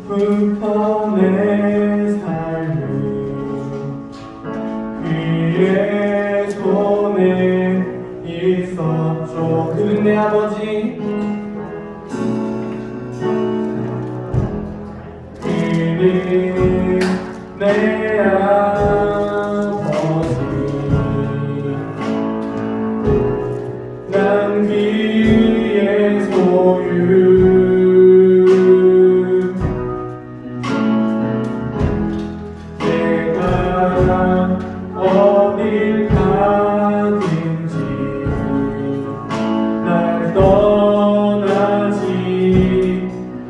처음부터 내 삶을 그의 손에 있었죠. 그는 내 아버지, 그는 내 아버지, 난 그의 소유. 내가 어딜 가든지 날 떠나지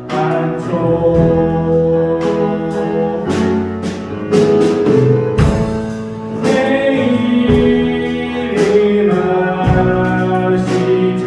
않죠. 내 이름 아시죠.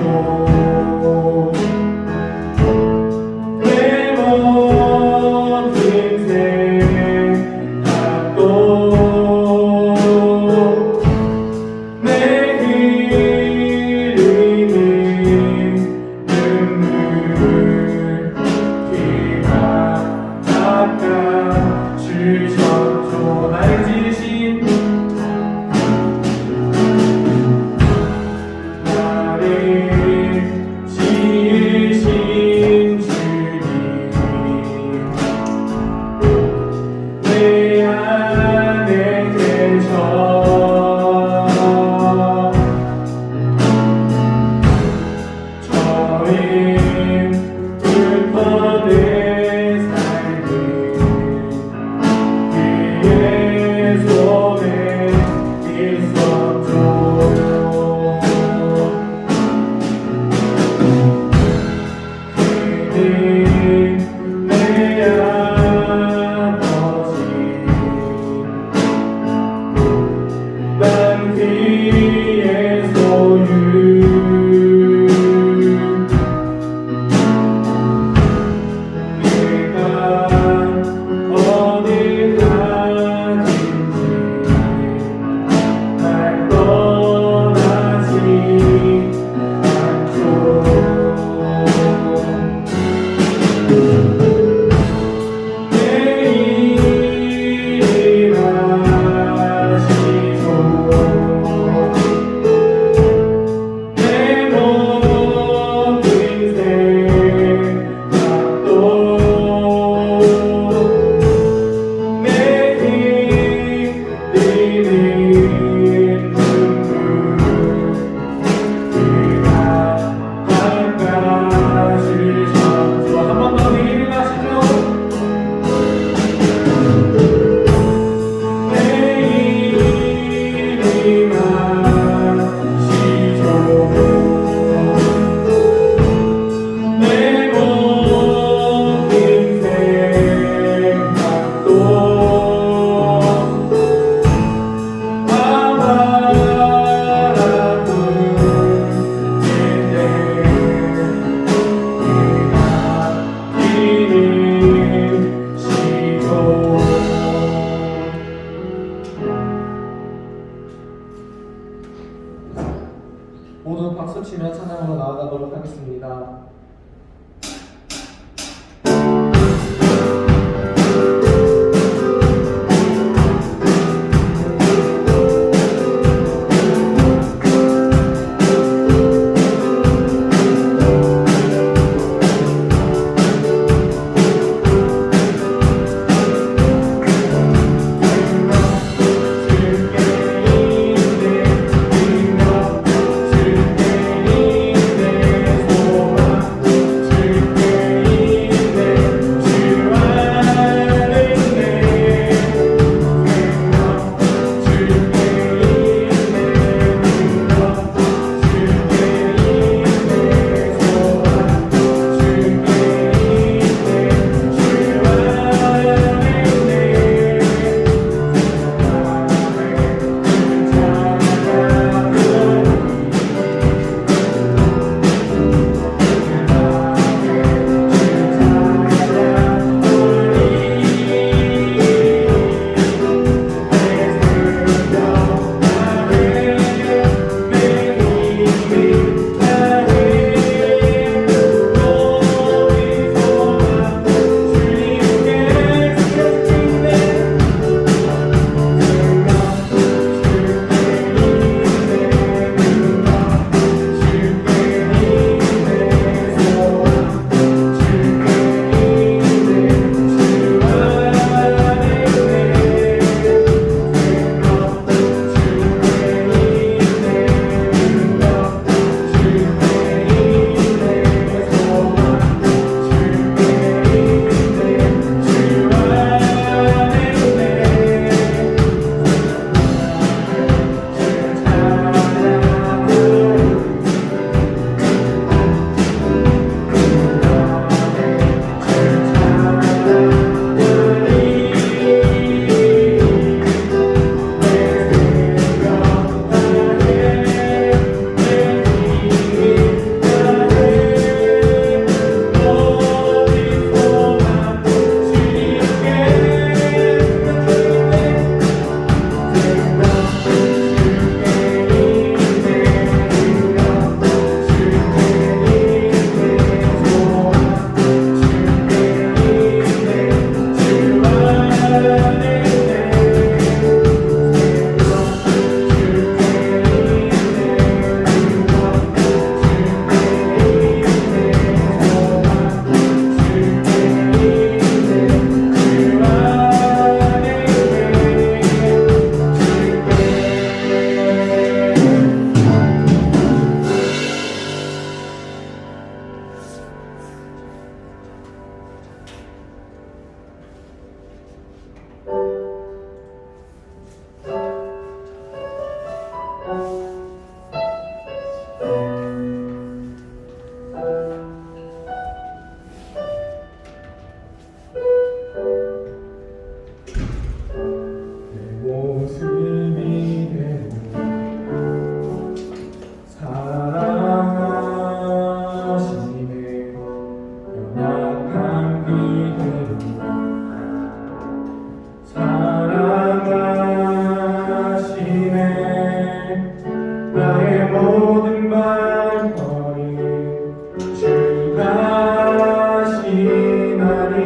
주가시나니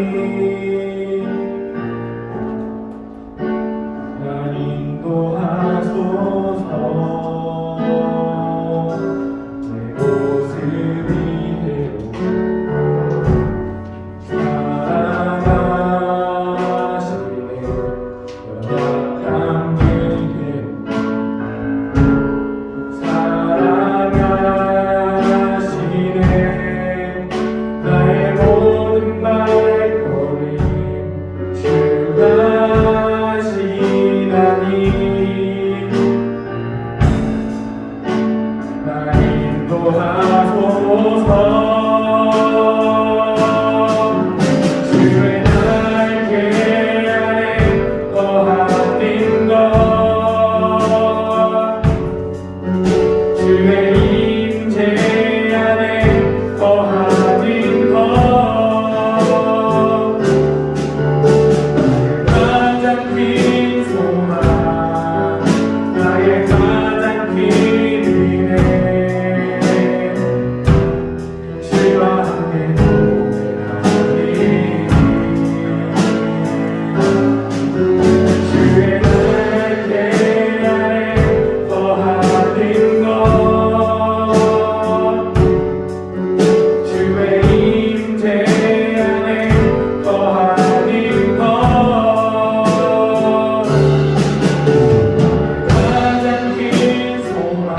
날 인도하소서 내 모습 위대로 사랑하시네 연약한 내게로 사랑하시네 나의 모든 발걸음 주가시나니 날 인도하소서 주의 날개 아래 거하는 것 주의 임재 안에 거하는 것 가장 큰 소망 나의 가장 큰 은혜 주와 함께 동행하니 주의 날개 아래 거하는 것 주의 임재 안에 거하는 것 가장 큰 소망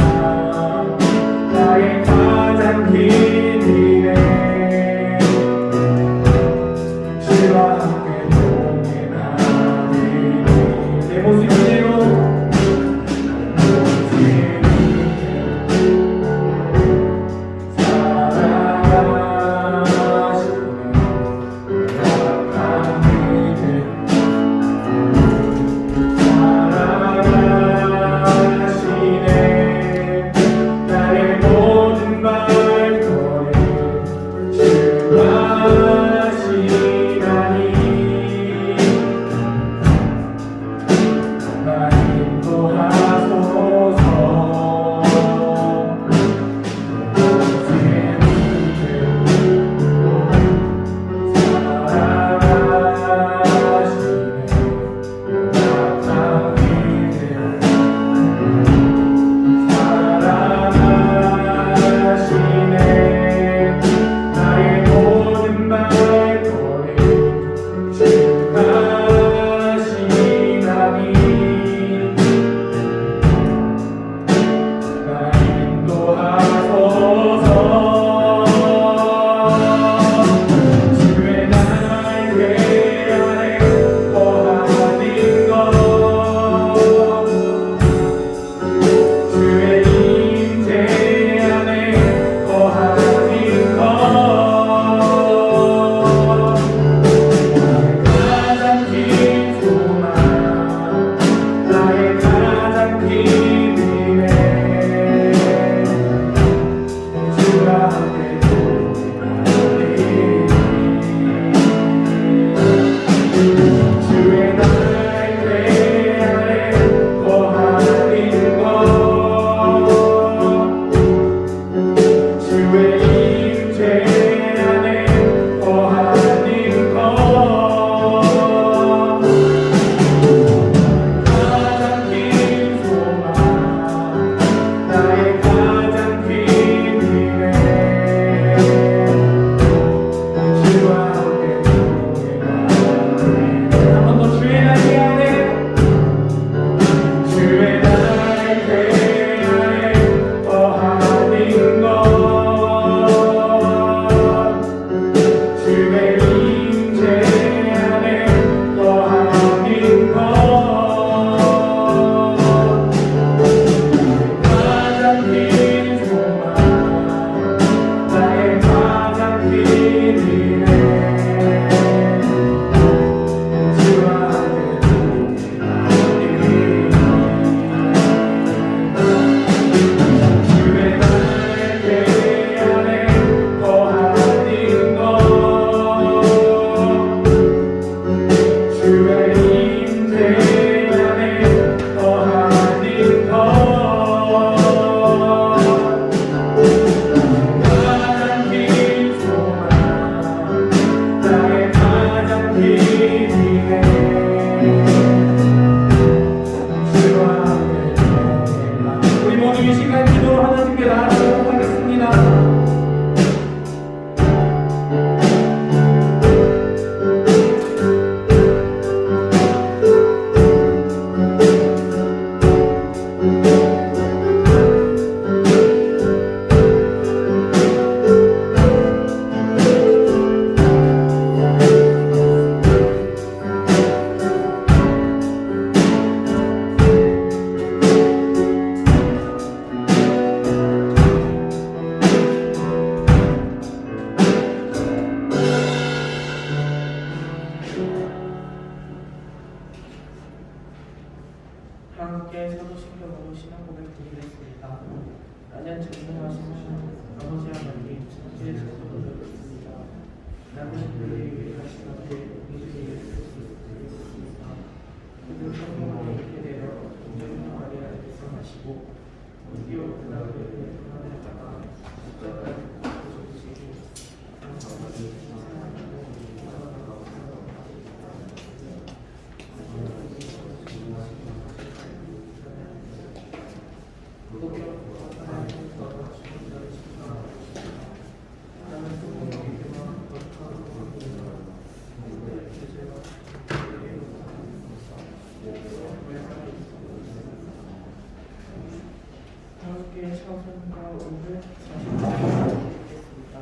나의 가장 큰 은혜 주와 함께 동행하니 내 모습 그대로 나의 모든 발걸음 주가시나니 날 인도하소서 사랑하시네 나의 모든 발걸음 주가시나니 날 인도하소서 주의 날개 아래 거하는 것 주의 임재 안에 거하는 것 가장 큰 소망 나의 가장 큰 은혜 주와 함께 동행하니 주의 날개 아래 거하는 것 주의 임재 안에 거하는 것 가장 큰 소망 나의 가장 큰 은혜 주와 함께 동행하니 한 번 더 주의 날개 아래 주의 날개 아래 거하는 것 주의 임재 안에 거하는 것 가장 큰 소망 나의 가장 큰 은혜 주와 함께 동행하니 주의 날개 안에 거하는 것 주의 임재 안에 거하는 것 가장 큰 소망 전능하시는 아버지 하나님, 이제 저도 드렸습니다. 나는 그를 위하신 앞에 미주의 예수님입니다. 그들 성령으로 있게 되어 동정녀 마리아에게서 마시고 본디오 빌라도의 고난에다가 십자가에 죽으시고 감사하기 사랑하고 함께 차선과 오늘 40절 드리겠습니다.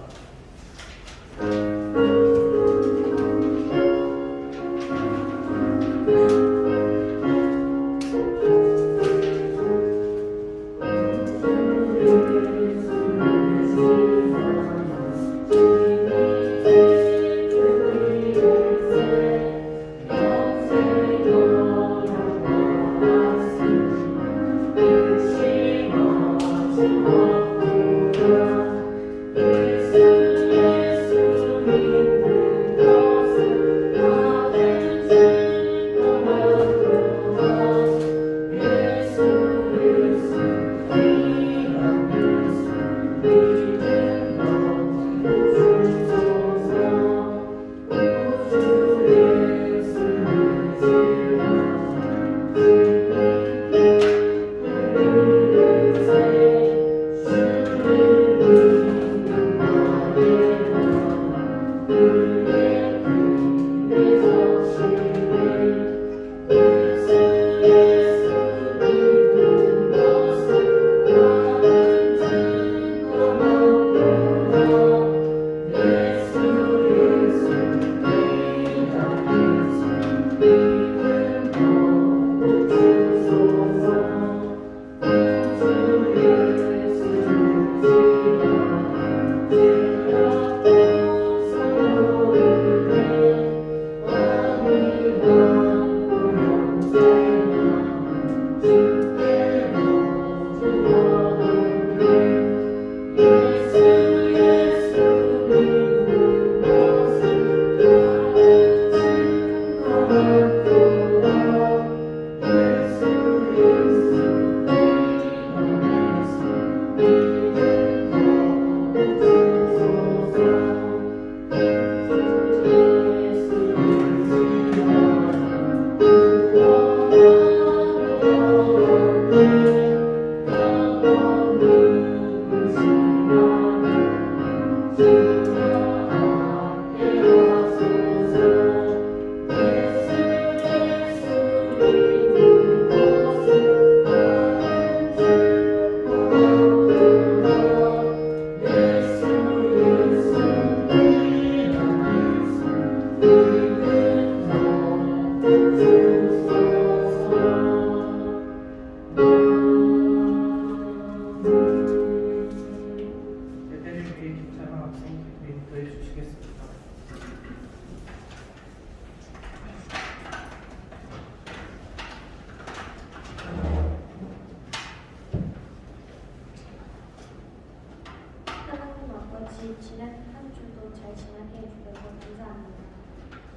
지난 한 주도 잘 지나게 해주셔서 감사합니다.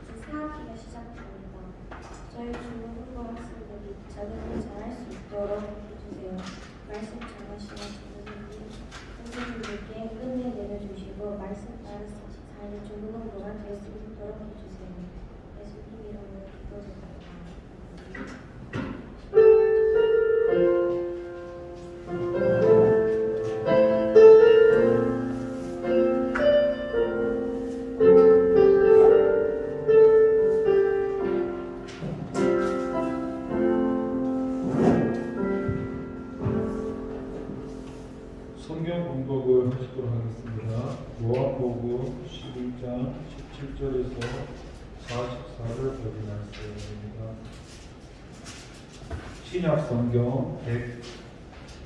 이제 새 학기가 시작됩니다. 저희 중국어 학생들이 적응을 잘할 수 있도록 해주세요. 말씀 잘하시는 선생님들께 끝내 내려주시고 말씀 따라 잘 중국어가 될 수 있도록 해주세요. 예수님 이름으로 기도드립니다. 성경 공독을 하시도록 하겠습니다. 요한복음 11장 17절에서 44를 보는 말씀입니다. 신약 성경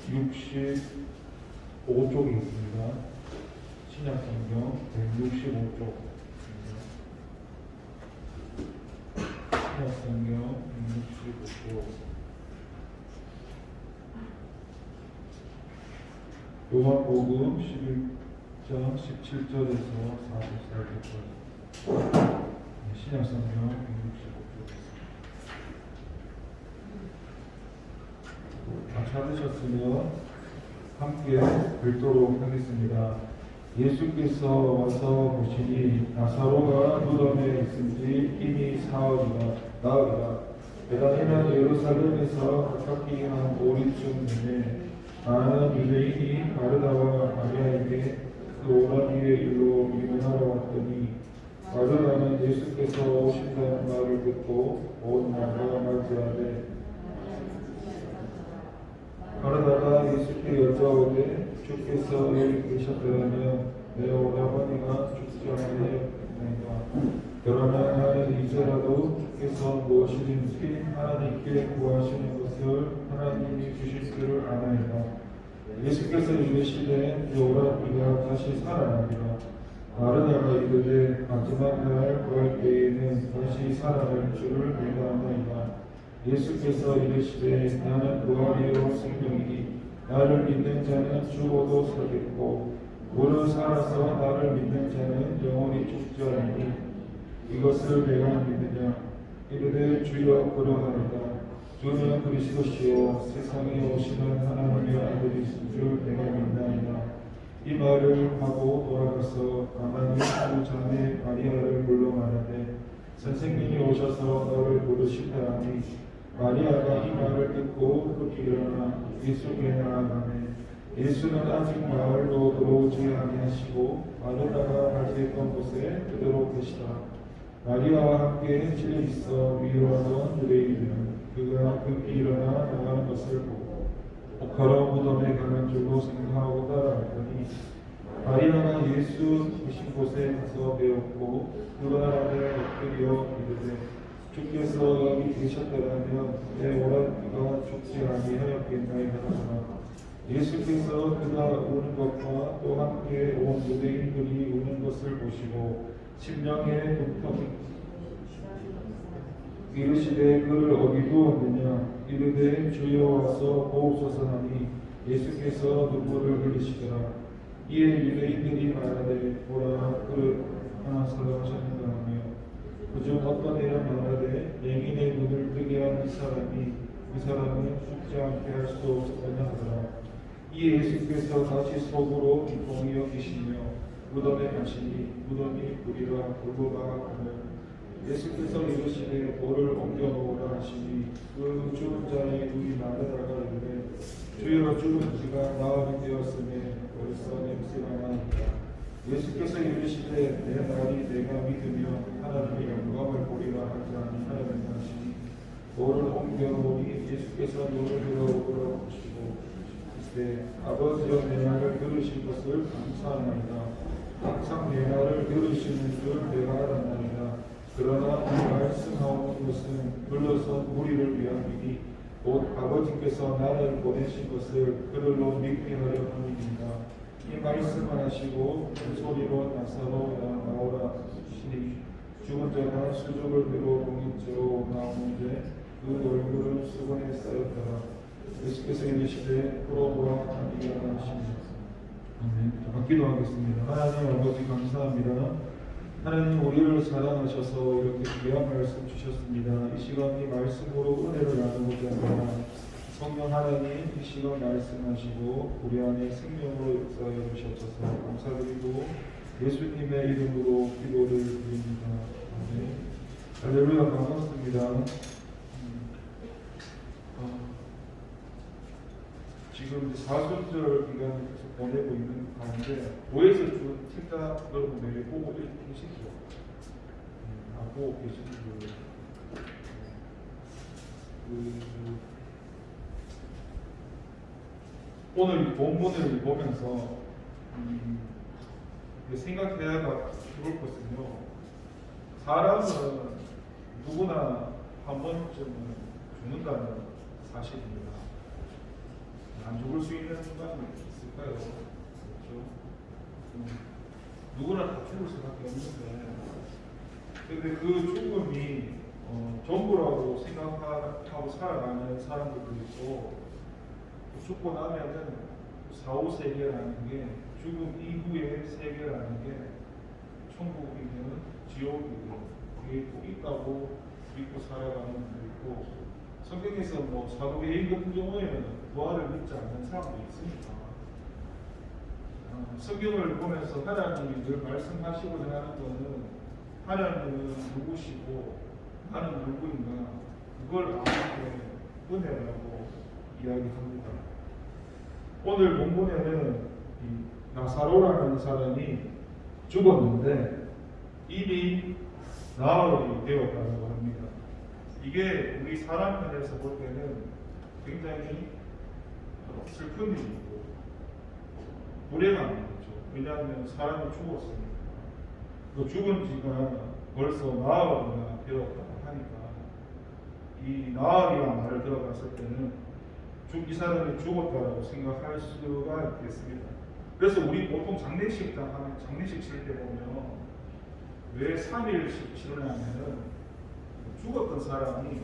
165쪽이 있습니다. 신약 성경 165쪽입니다. 신약 성경 165쪽 요한복음 11장 17절에서 44절까지. 신약성경 165쪽입니다. 찾으셨으면 함께 읽도록 하겠습니다. 예수께서 와서 보시니 나사로가 무덤에 있은지 이미 나으리라. 베다니는 예루살렘에서 가깝게 한 5리쯤 전에 많은 유대인이 마르다와 마리아에게 그 오란 이의 일로 위문하러 왔더니 마르다는 예수께서 오신다는 말을 듣고 온 마가 맞이하되 마르다가 예수께 여짜오되 주께서 여기 계셨더라면 내 오라버니가 죽지 아니하였나이다. 그러나 나는 이제라도 주께서 무엇이든지 하나님께 구하시는 것을 하나님이 주실 줄을 아나이다. 예수께서 이르시되 내 오라버니가 다시 살아나리라. 마르다가 이르되 마지막 날 구할 때에는 다시 살아날 줄을 믿어나이다. 예수께서 이르시되 나는 부활이요 생명이니 나를 믿는 자는 죽어도 살겠고 무릇 살아서 나를 믿는 자는 영원히 죽지 않으니 이것을 내가 믿느냐. 이르되 주여 그러하리다. 주는 그리스도시요 세상에 오시는 하나님의 아들이신 줄 내가 믿나이다. 이 말을 하고 돌아가서 가만히 두 자매 마리아를 불러 말하되 선생님이 오셔서 너를 부르신다 하니 마리아가 이 말을 듣고 급히 일어나 예수께 나아가매 예수는 아직 마을로 들어오지 아니하시고 마르다가 발대했던 곳에 그대로 계시다. 마리아와 함께 찔려 있어 위로하던 유대인은 그가 급히 일어나 나가는 것을 보고 걸어 무덤에 가는 줄로 생각하고 따라갔더니 마리아가 예수 계신 곳에 가서 배웠고 그가 안에 엎드려 이르되 주께서 여기 계셨더라면 내 오라비가 죽지 아니하였겠나이다 하더라. 예수께서 그가 우는 것과 또 함께 온 유대인들이 우는 것을 보시고 심령에 불평 이르시되 그를 어디 두었느냐. 이르되 주여 와서 보옵소서 하니 예수께서 눈물을 흘리시더라. 이에 유대인들이 말하되 보라 그를 하나 사랑하셨는가 하며 그중 어떤 이는 말하되 맹인의 눈을 뜨게 한 이 사람은 죽지 않게 할 수 없었느냐 하더라. 이에 예수께서 다시 속으로 기뻐히 여기시며 무덤에 가시니 무덤이 불이라 불보가 하며 예수께서 이르시되 돌을 옮겨 놓으라 하시니 그 죽은 자의 눈이 마르다가 이르되 주여 죽은 지가 나흘이 되었으니 벌써 냄새가 나니까. 예수께서 이르시되 내 말이 내가 믿으면 하나님의 영광을 보리라 하지 아니하였느냐 하시니 돌을 옮겨 놓으니 예수께서 눈을 들어보라 하시고 이르시되 아버지여 내 말을 들으신 것을 감사하나이다. 항상 내 말을 들으시는 줄 내가 알았나이다. 그러나 이 말씀하오는 것은 불러서 우리를 위함이니 곧 아버지께서 나를 보내신 것을 그들로 믿게 하려 함이니라. 이 말씀을 하시고 큰 소리로 나사로야 나오라 하시니 죽은 자가 수족을 들어 공인채로 나오는데 그 얼굴은 수건에 쌓였더라. 예수께서 이르시되 풀어보라 하니라 하시니 아멘. 기도하겠습니다. 하나님 아버지 감사합니다. 하나님 우리를 사랑하셔서 이렇게 귀한 말씀 주셨습니다. 이 시간 이 말씀으로 은혜를 나누고자 합니다. 성령 하나님 이 시간 말씀하시고 우리 안에 생명으로 역사해 주셔서 감사드리고 예수님의 이름으로 기도를 드립니다. 아멘. 할렐루야. 반갑습니다. 지금 사순절 기간을 계속 보내고 있는 가운데 교회에서 준 책자 여러분들이 보고 계시죠? 보고 계시는 오늘 본문을 보면서 생각해야 좋을 것은요. 사람은 누구나 한 번쯤은 죽는다는 사실입니다. 안 죽을 수 있는 순간이 있을까요? 그렇죠? 누구나 다 죽을 수밖에 없는데, 근데 그 죽음이 전부라고 생각하고 살아가는 사람들도 있고, 죽고 나면은 사후 세계라는 게 죽음 이후의 세계라는 게 천국이면 지옥이고 그게 꼭 있다고 믿고 살아가는 분도 있고 성경에서 뭐 사도계인 같은 경우에는 부활을 믿지 않는 사람도 있으니까 성경을 보면서 하나님이 늘 말씀하시고자 하는 것은 하나님은 누구시고 나는 누구인가 그걸 아는 게 은혜라고 이야기합니다. 오늘 본문에는 이 나사로라는 사람이 죽었는데 이미 나흘이 되었다고 합니다. 이게 우리 사람 편에서 볼 때는 굉장히 슬픈 일이고 불행한 일이죠. 왜냐하면 사람이 죽었으니까. 그 죽은 지가 벌써 나흘이나 되었다고 하니까 이 나흘이라는 말을 들어봤을 때는 이 사람이 죽었다라고 생각할 수가 있겠습니다. 그래서 우리 보통 장례식장 하면 장례식 칠 때 보면 왜 3일씩 치르냐면은 죽었던 사람이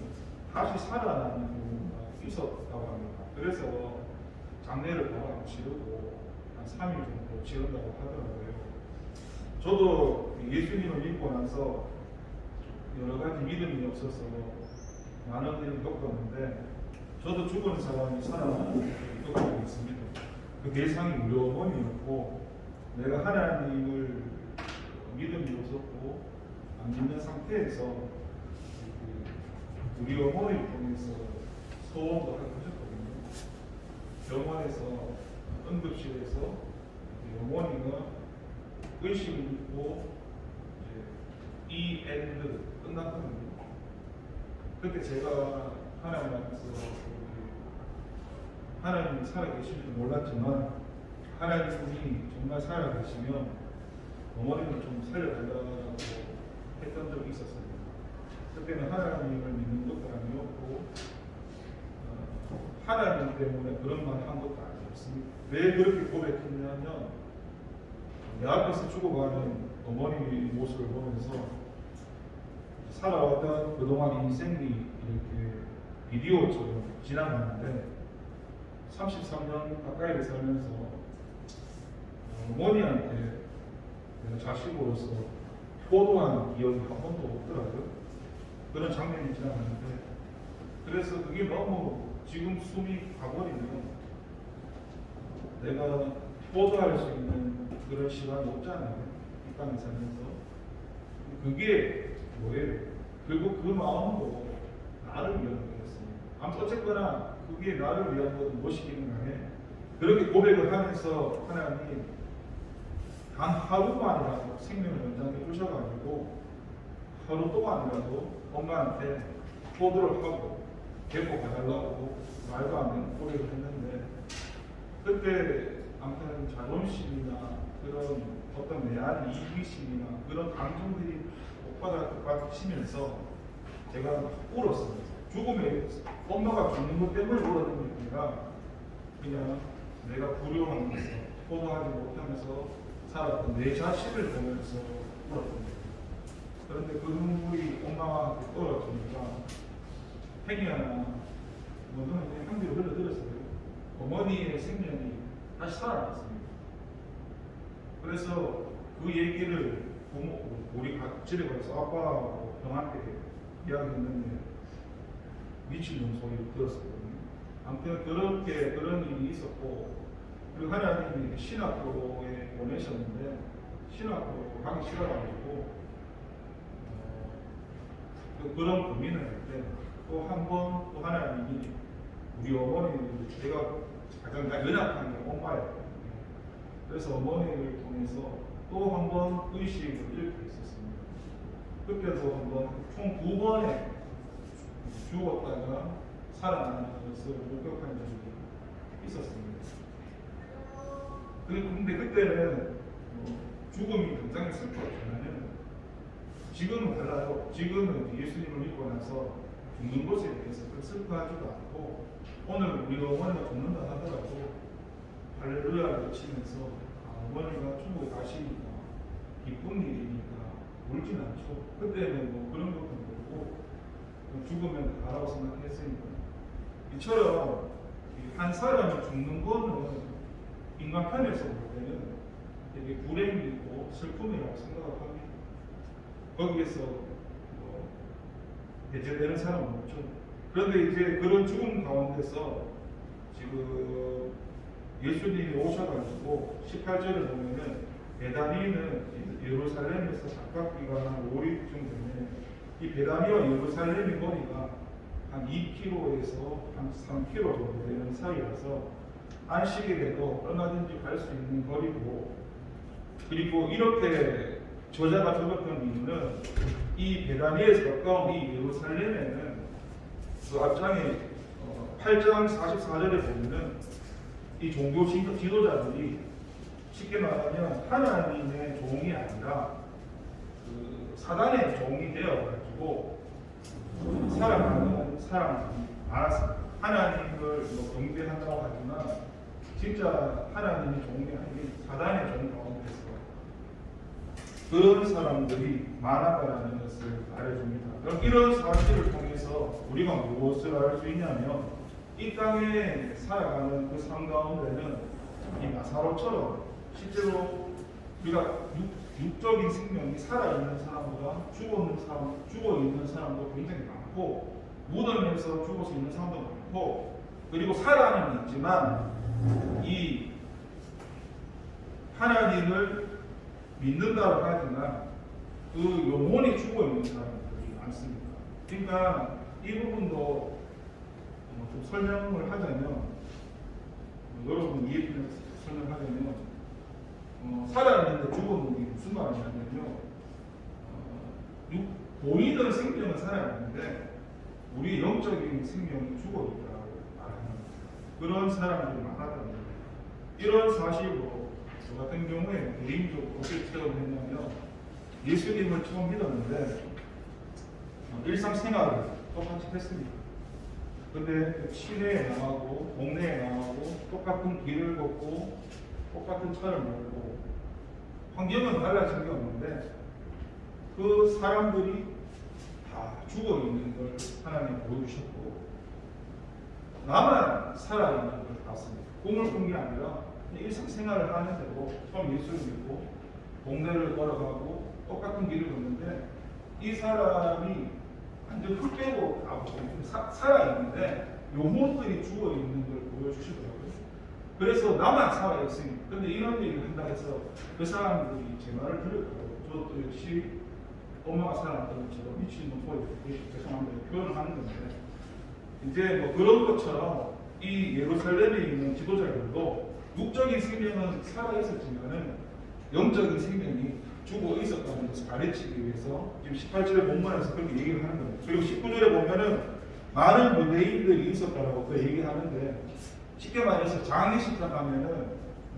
다시 살아나는 경우가 있었다고 합니다. 그래서 장례를 바로 안 치르고 한 3일 정도 치른다고 하더라고요. 저도 예수님을 믿고 나서 여러 가지 믿음이 없어서 많은 일을 겪었는데 저도 죽은 사람이 살아나는 일을 겪고 있습니다. 그 대상이 우리 어머니였고 내가 하나님을 믿음이 없었고 안 믿는 상태에서 우리 어머니를 통해서 소원도 하고 하셨거든요. 병원에서 응급실에서 어머니가 의식을 잃고 이 엔드 끝났거든요. 그때 제가 하나님 앞에서 하나님이 살아계실 줄 몰랐지만 하나님이 정말 살아계시면 어머니를 좀 살려달라고 했던 적이 있었습니다. 그때는 하나님을 믿는 것도 아니었고 하나님 때문에 그런 말 한 것도 아니었습니다. 왜 그렇게 고백했냐면 내 앞에서 죽어가는 어머니 모습을 보면서 살아왔던 그동안 인생이 이렇게 비디오처럼 지나가는데 33년 가까이 살면서 어머니한테 내가 자식으로서 효도한 기억이 한 번도 없더라고요. 그런 장면이 지나가는데 그래서 그게 너무 지금 숨이 가버리면 내가 효도할 수 있는 그런 시간이 없잖아요. 이 땅에 살면서. 그게 뭐예요? 결국 그 마음도 나를 위한 거였습니다. 아무튼 어쨌거나 그게 나를 위한 것은 무엇이긴 간에 그렇게 고백을 하면서 하나님 단 하루만이라도 생명을 연장해 주셔가지고 하루 동안이라도 엄마한테 효도를 하고 회복해달라고 말도 안 되는 고백을 했는데 그때 아무튼 자존심이나 그런 어떤 내 안의 이기심이나 그런 감정들이 오빠가 치면서 제가 울었습니다. 죽음에 엄마가 죽는 것 때문에 울었던 게 아니라 그냥 내가 불효하면서 효도하지 못하면서 살았던 내 자식을 보면서 울었던 거예요. 그런데 그 눈물이 엄마한테 떨어지니까 행이 하나 먼저는 향기를 흘러들었어요. 어머니의 생명이 다시 살아났습니다. 그래서 그 얘기를 우리 집에 가서 아빠하고 형한테 이야기했는데 미친놈 소리를 들었었거든요. 아무튼 그런 일이 있었고 그리고 하나님이 신학교에 보내셨는데 신학교 가기 싫어가지고 그런 고민을 할 때 또 한 번 또 하나님이 우리 어머니를 제가 가장 연약한 게 엄마예요. 그래서 어머니를 통해서 또 한 번 의식을 잃게 했었습니다. 그때도 한 번 총 2번의 죽었다가 살아나는 것을 목격한 적이 있었습니다. 근데 그때는 죽음이 굉장히 슬펐지만 지금은 달라요. 지금은 예수님을 믿고 나서 죽는 것에 대해서 슬퍼하지도 않고 오늘 우리 어머니가 죽는다 하더라도 할렐루야를 외치면서 어머니가 천국에 가시니까 기쁜 일이니까 울진 않죠. 그때는 뭐 그런 것도 모르고 죽으면 가라고 생각했으니까 이처럼 한 사람이 죽는 거는 인간 편에서 볼 때는 되게 불행이고 슬픔이라고 생각을 합니다. 거기에서 배제되는 사람은 없죠. 그런데 이제 그런 죽음 가운데서 지금 예수님이 오셔가지고 18절에 보면은 베다니는 예루살렘에서 가깝기가 한 5리쯤 되면 이 베다니와 예루살렘의 거리가 한 2km에서 한 3km 정도 되는 사이라서 안식일에도 얼마든지 갈 수 있는 거리고, 그리고 이렇게 저자가 적었던 이유는 이 베다니에서 가까운 이 예루살렘에는 그 앞장에 8장 44절에 보면은 이 종교 지도자들이 쉽게 말하면 하나님의 종이 아니라 그 사단의 종이 되어가지고 살아가는 사람들이 많았습니다. 하나님을 뭐 경배한다고 하지만 진짜 하나님의 종이 아닌 사단의 종 가운데서 그런 사람들이 많았다는 것을 알려줍니다. 그럼 이런 사실을 통해서 우리가 무엇을 알 수 있냐면 이 땅에 살아가는 그 삶 가운데는 이 나사로처럼 실제로 우리가 육적인 생명이 살아있는 사람보다 죽어 있는 사람도 굉장히 많고, 무덤에서 죽어서 있는 사람도 많고, 그리고 살아는 있지만 이 하나님을 믿는다고 하지만 그 영혼이 죽어 있는 사람들이 많습니다. 그러니까 이 부분도 좀 설명을 하자면, 여러분 이해를 설명하자면, 살아있는데 죽어있는 게 무슨 말이냐면요, 보이는 생명은 살아있는데 우리 영적인 생명이 죽어있다고 말하는 그런 사람들이 많았다는 거예요. 이런 사실로 저 같은 경우에 개인적으로 어떻게 체험했냐면, 예수님을 처음 믿었는데 일상생활을 똑같이 했습니다. 근데 시내에 나가고 동네에 나가고 똑같은 길을 걷고 똑같은 차를 몰고 환경은 달라진 게 없는데 그 사람들이 다 죽어 있는 걸 하나님 보여주셨고, 나만 살아있는 걸 봤습니다. 꿈을 꾼 게 아니라 일상생활을 하는 대로 처음 예수를 믿고 동네를 걸어가고 똑같은 길을 걷는데 이 사람이 완전 흙 빼고 살아있는데 영혼들이 죽어있는 걸 보여주시더라고요. 그래서 나만 살아있으니, 근데 이런 얘기를 한다 해서 그 사람들이 제 말을 들었고, 저도 역시 엄마가 살아났던 것처럼 미친놈 소리, 죄송합니다, 표현을 하는 건데, 이제 뭐 그런 것처럼 이 예루살렘에 있는 지도자들도 육적인 생명은 살아있었지만은 영적인 생명이 죽어 있었다는 것을 가르치기 위해서 지금 18절의 본문에서 그렇게 얘기를 하는 거예요. 그리고 19절에 보면은 많은 유대인들이 있었다라고 또 얘기하는데, 쉽게 말해서 장례식장 가면은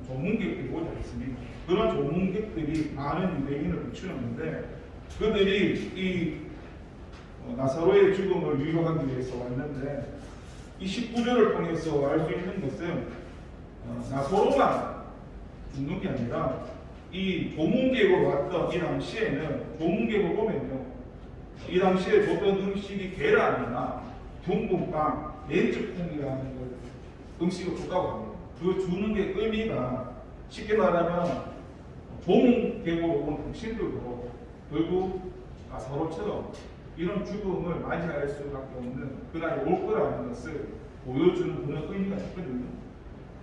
조문객들이 오지 않습니까? 그런 조문객들이 많은 유대인을 비추는데, 그들이 이 나사로의 죽음을 위로하기 위해서 왔는데, 이 19절을 통해서 알 수 있는 것은 나사로만 죽는 게 아니라 이 조문객으로 왔던 이 당시에는, 조문객을 보면요, 이 당시에 줬던 음식이 계란이나 둥근빵, 렌즈콩이라는 걸 음식을 줬다고 합니다. 그 주는 게 의미가 쉽게 말하면 조문객으로 온 당신들도 결국 나사로처럼 이런 죽음을 맞이할 수밖에 없는 그날이 올 거라는 것을 보여주는 그런 의미가 있거든요.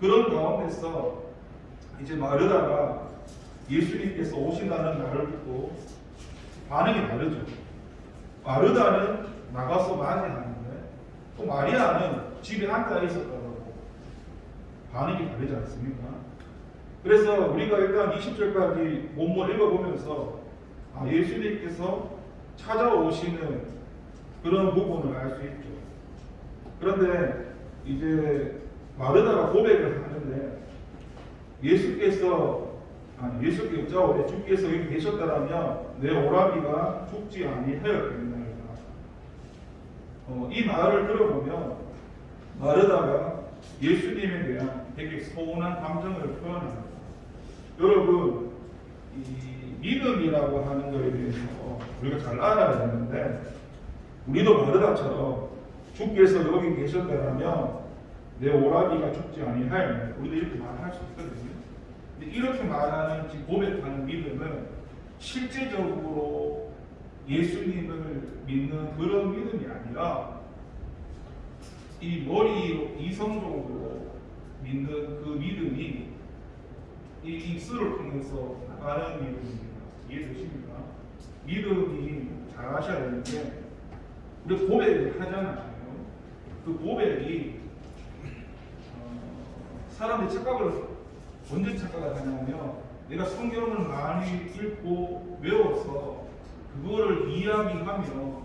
그런 가운데서 이제 마르다가 예수님께서 오신다는 말을 듣고 반응이 다르죠. 마르다는 나가서 맞이하는데 또 마리아는 집에 앉아 있었다고 반응이 다르지 않습니까? 그래서 우리가 일단 20절까지 본문 읽어보면서 예수님께서 찾아오시는 그런 부분을 알 수 있죠. 그런데 이제 마르다가 고백을 하는데, 예수께서 여짜오되 주께서 여기 계셨다라면 내 오라비가 죽지 아니하였겠나이다. 이 말을 들어보면 마르다가 예수님에 대한 되게 서운한 감정을 표현합니다. 여러분, 이 믿음이라고 하는 것에 대해서 우리가 잘 알아야 되는데, 우리도 마르다처럼 주께서 여기 계셨다면 내 오라비가 죽지 아니하였네. 우리도 이렇게 말할 수 있거든요. 근데 이렇게 말하는 지금 고백하는 믿음은 실제적으로 예수님을 믿는 그런 믿음이 아니라 이 머리로 이성적으로 믿는 그 믿음이 이 입술을 통해서 나가는 믿음입니다. 이해되십니까? 믿음이 잘 하셔야 되는데 우리 고백을 하잖아요. 그 고백이 사람들이 착각을 언제 착각을 하냐면 내가 성경을 많이 읽고 외워서 그거를 이야기하면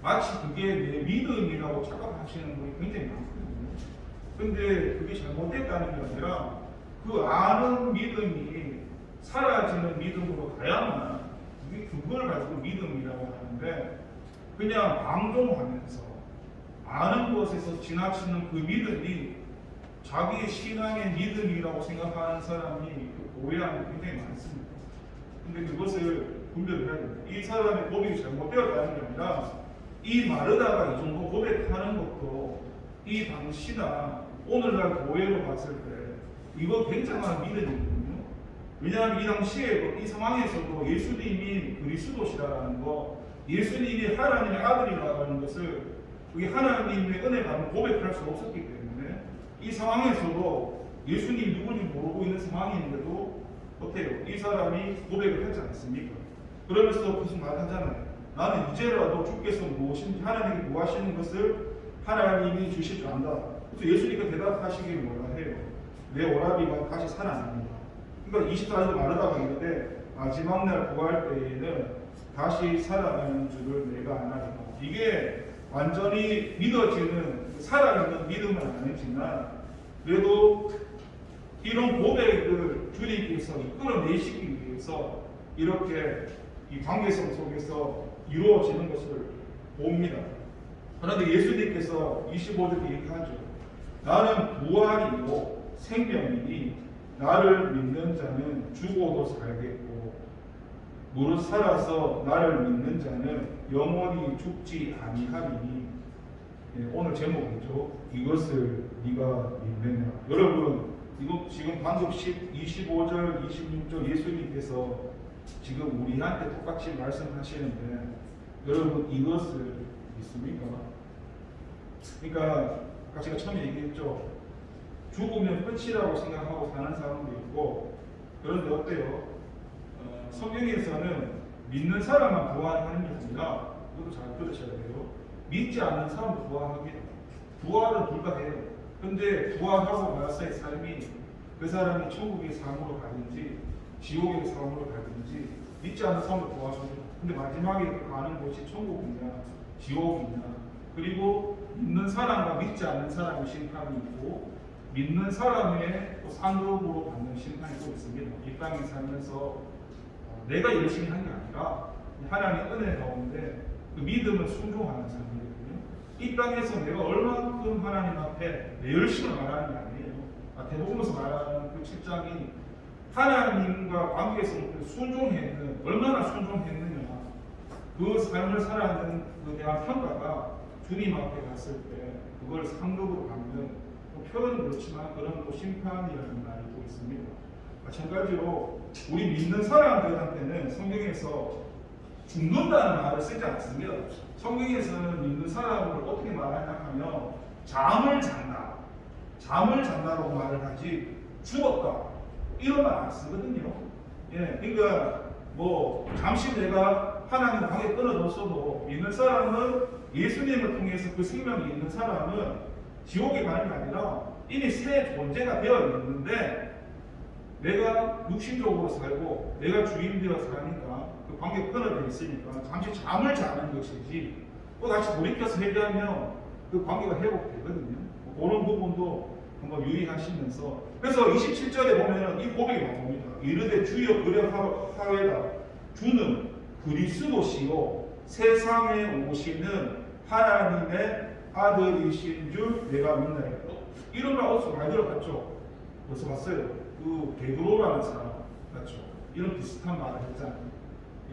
마치 그게 내 믿음이라고 착각하시는 분이 굉장히 많거든요. 근데 그게 잘못됐다는 게 아니라 그 아는 믿음이 사라지는 믿음으로 가야만 그걸 가지고 믿음이라고 하는데 그냥 방종하면서 아는 것에서 지나치는 그 믿음이 자기의 신앙의 믿음이라고 생각하는 사람이 오해하는 게 굉장히 많습니다. 근데 그것을 분별을 해야 됩니다. 이 사람의 고백이 잘못되었다는 게 아니라 이 마르다가 이 정도 고백하는 것도 이 당시나 오늘날 교회로 봤을 때 이거 굉장한 믿음이거든요. 왜냐하면 이 당시에 이 상황에서도 예수님이 그리스도시라는 거, 예수님이 하나님의 아들이라는 것을 그게 하나님의 은혜가 고백할 수 없었기 때문에 이 상황에서도 예수님 누군지 모르고 있는 상황인데도 어때요? 이 사람이 고백을 하지 않습니까? 그러면서 무슨 말 하잖아요. 나는 이제라도 주께서 무엇인지 하나님이 구하시는 것을 하나님이 주실 줄 안다. 그래서 예수님께 대답하시기를 뭐라 해요? 내 오라비가 다시 살아납니다. 그러니까 24절도 마르다가 이르되 마지막 날 구할 때에는 다시 살아나는 줄을 내가 아나리라. 이게 완전히 믿어지는 살아있는 믿음은 아니지만 그래도 이런 고백을 주님께서 이끌어내시기 위해서 이렇게 이 관계성 속에서 이루어지는 것을 봅니다. 그런데 예수님께서 25절에 얘기하죠. 나는 부활이요 생명이니 나를 믿는 자는 죽어도 살겠고 무릇 살아서 나를 믿는 자는 영원히 죽지 아니하리니. 오늘 제목이죠. 이것을 네가 믿느냐. 여러분 이거 지금 방금 25절 26절 예수님께서 지금 우리한테 똑같이 말씀하시는데 여러분 이것을 믿습니까? 그러니까 아까 제가 처음에 얘기했죠. 죽으면 끝이라고 생각하고 사는 사람도 있고 그런데 어때요? 성경에서는 믿는 사람만 부활하는 게 아니라 이것도 잘 들으셔야 돼요. 믿지 않는 사람도 부활합니다. 부활은 둘 다 해요. 근데 부활하고 나서의 삶이 그 사람이 천국의 삶으로 가든지 지옥의 삶으로 가든지 믿지 않는 사람도 부활합니다. 근데 마지막에 가는 곳이 천국이냐 지옥이냐 그리고 믿는 사람과 믿지 않는 사람의 심판이 있고 믿는 사람의 또 상급으로 받는 심판이 또 있습니다. 이 땅에 살면서 내가 열심히 한 게 아니라 하나님의 은혜 가운데 그 믿음을 순종하는 사람이거든요. 이 땅에서 내가 얼만큼 하나님 앞에 내 열심을 말하는 게 아니에요. 대복음에서 말하는 그 7장이 하나님과 관계에서 순종했는 얼마나 순종했느냐 그 삶을 살아가는 그에 대한 평가가 주님 앞에 갔을 때 그걸 상급으로 받는 표현은 그렇지만 그런 또 심판이라는 말이 또 있습니다. 마찬가지로 우리 믿는 사람들한테는 성경에서 죽는다는 말을 쓰지 않습니다. 성경에서는 믿는 사람을 어떻게 말하냐 하면 잠을 잔다. 잠을 잔다라고 말을 하지 죽었다. 이런 말 안 쓰거든요. 예, 그러니까 뭐 잠시 내가 하나님 방에 끊어졌어도 믿는 사람은 예수님을 통해서 그 생명이 있는 사람은 지옥에 가는 게 아니라 이미 새 존재가 되어 있는데 내가 육신적으로 살고 내가 주인되어 사니까 그 관계 끊어져 있으니까 잠시 잠을 자는 것이지 또 다시 돌이켜서 회개하면 그 관계가 회복되거든요. 그런 부분도 한번 유의하시면서 그래서 27절에 보면은 이 고백이 나옵니다. 이르되 주여 그려하외다. 주는 그리스도시요 세상에 오시는 하나님의 아들이신 줄 내가 믿나이다. 이런 말 어디서 많이 들어봤죠? 벌써 봤어요. 그 베드로라는 사람 맞죠? 이런 비슷한 말을 했잖아요.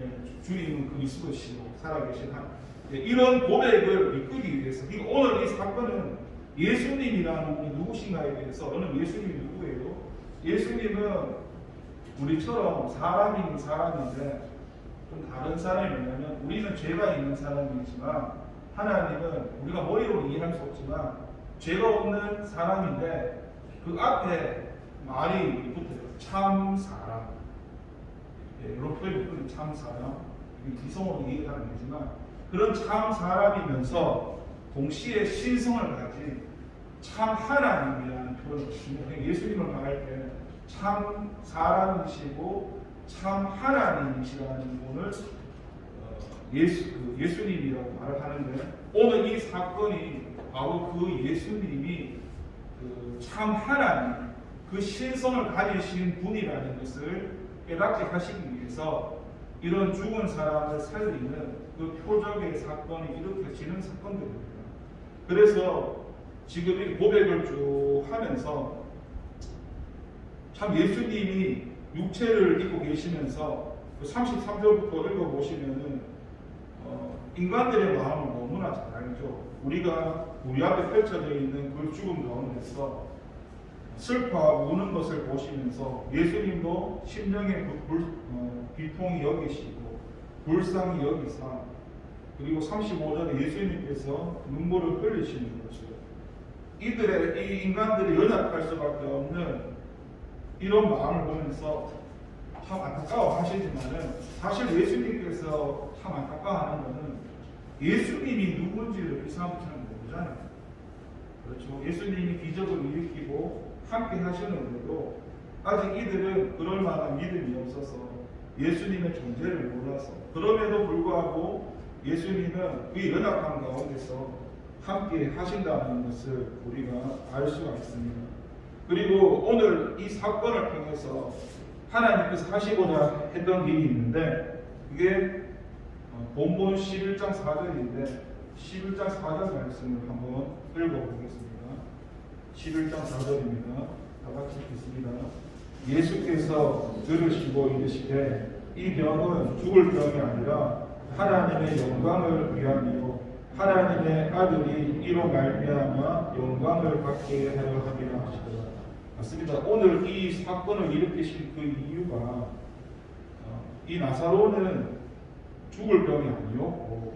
예, 주님은 그리스도시요 살아계신 하나님. 예, 이런 고백을 이끌기 위해서 오늘 이 사건은 예수님이라는 분이 누구신가에 대해서 너는 예수님이 누구예요? 예수님은 우리처럼 사람이긴 사람인데 좀 다른 사람이 뭐냐면 우리는 죄가 있는 사람이지만 하나님은 우리가 머리로 이해할 수 없지만 죄가 없는 사람인데 그 앞에 말이 붙어요. 참 사람. 이런 표현이 붙는 참 사람. 기성으로 이해가 안 되지만 그런 참 사람이면서 동시에 신성을 가진 참 하나님이라는 표현을 씁니다. 예수님을 말할 때 참 사람이시고 참 하나님이시라는 분을 예수님이라고 말을 하는데 오늘 이 사건이 바로 그 예수님이 그 참 하나님, 그 신성을 가지신 분이라는 것을 깨닫게 하시기 위해서 이런 죽은 사람을 살리는 그 표적의 사건이 일으켜지는 사건들입니다. 그래서 지금 이 고백을 쭉 하면서 참 예수님이 육체를 입고 계시면서 33절부터 읽어보시면은 인간들의 마음을 너무나 잘 알죠. 우리가 우리 앞에 펼쳐져 있는 그 죽음 가운데서 슬퍼하고 우는 것을 보시면서 예수님도 심령의 비통이 여기시고 불쌍히 여기사 그리고 35절에 예수님께서 눈물을 흘리시는 거죠. 이 인간들이 연약할 수밖에 없는 이런 마음을 보면서 참 안타까워 하시지만은 사실 예수님께서 참 안타까워하는 것은 예수님이 누군지를 이 사람들이 잘 모르잖아요. 그렇죠. 예수님이 기적을 일으키고 함께 하시는데도 아직 이들은 그럴 만한 믿음이 없어서 예수님의 존재를 몰라서 그럼에도 불구하고 예수님은 그 연약한 가운데서 함께 하신다는 것을 우리가 알 수가 있습니다. 그리고 오늘 이 사건을 통해서 하나님께서 하시고자 했던 일이 있는데 그게 본문 11장 4절인데 11장 4절 말씀을 한번 읽어보겠습니다. 11장 4절입니다. 다 같이 읽겠습니다. 예수께서 들으시고 이르시되 이 병은 죽을 병이 아니라 하나님의 영광을 위함이요 하나님의 아들이 이로 말미암아 영광을 받게 하려 함이라 하시더라. 맞습니다. 오늘 이 사건을 일으키신 그 이유가 이 나사로는 죽을 병이 아니었고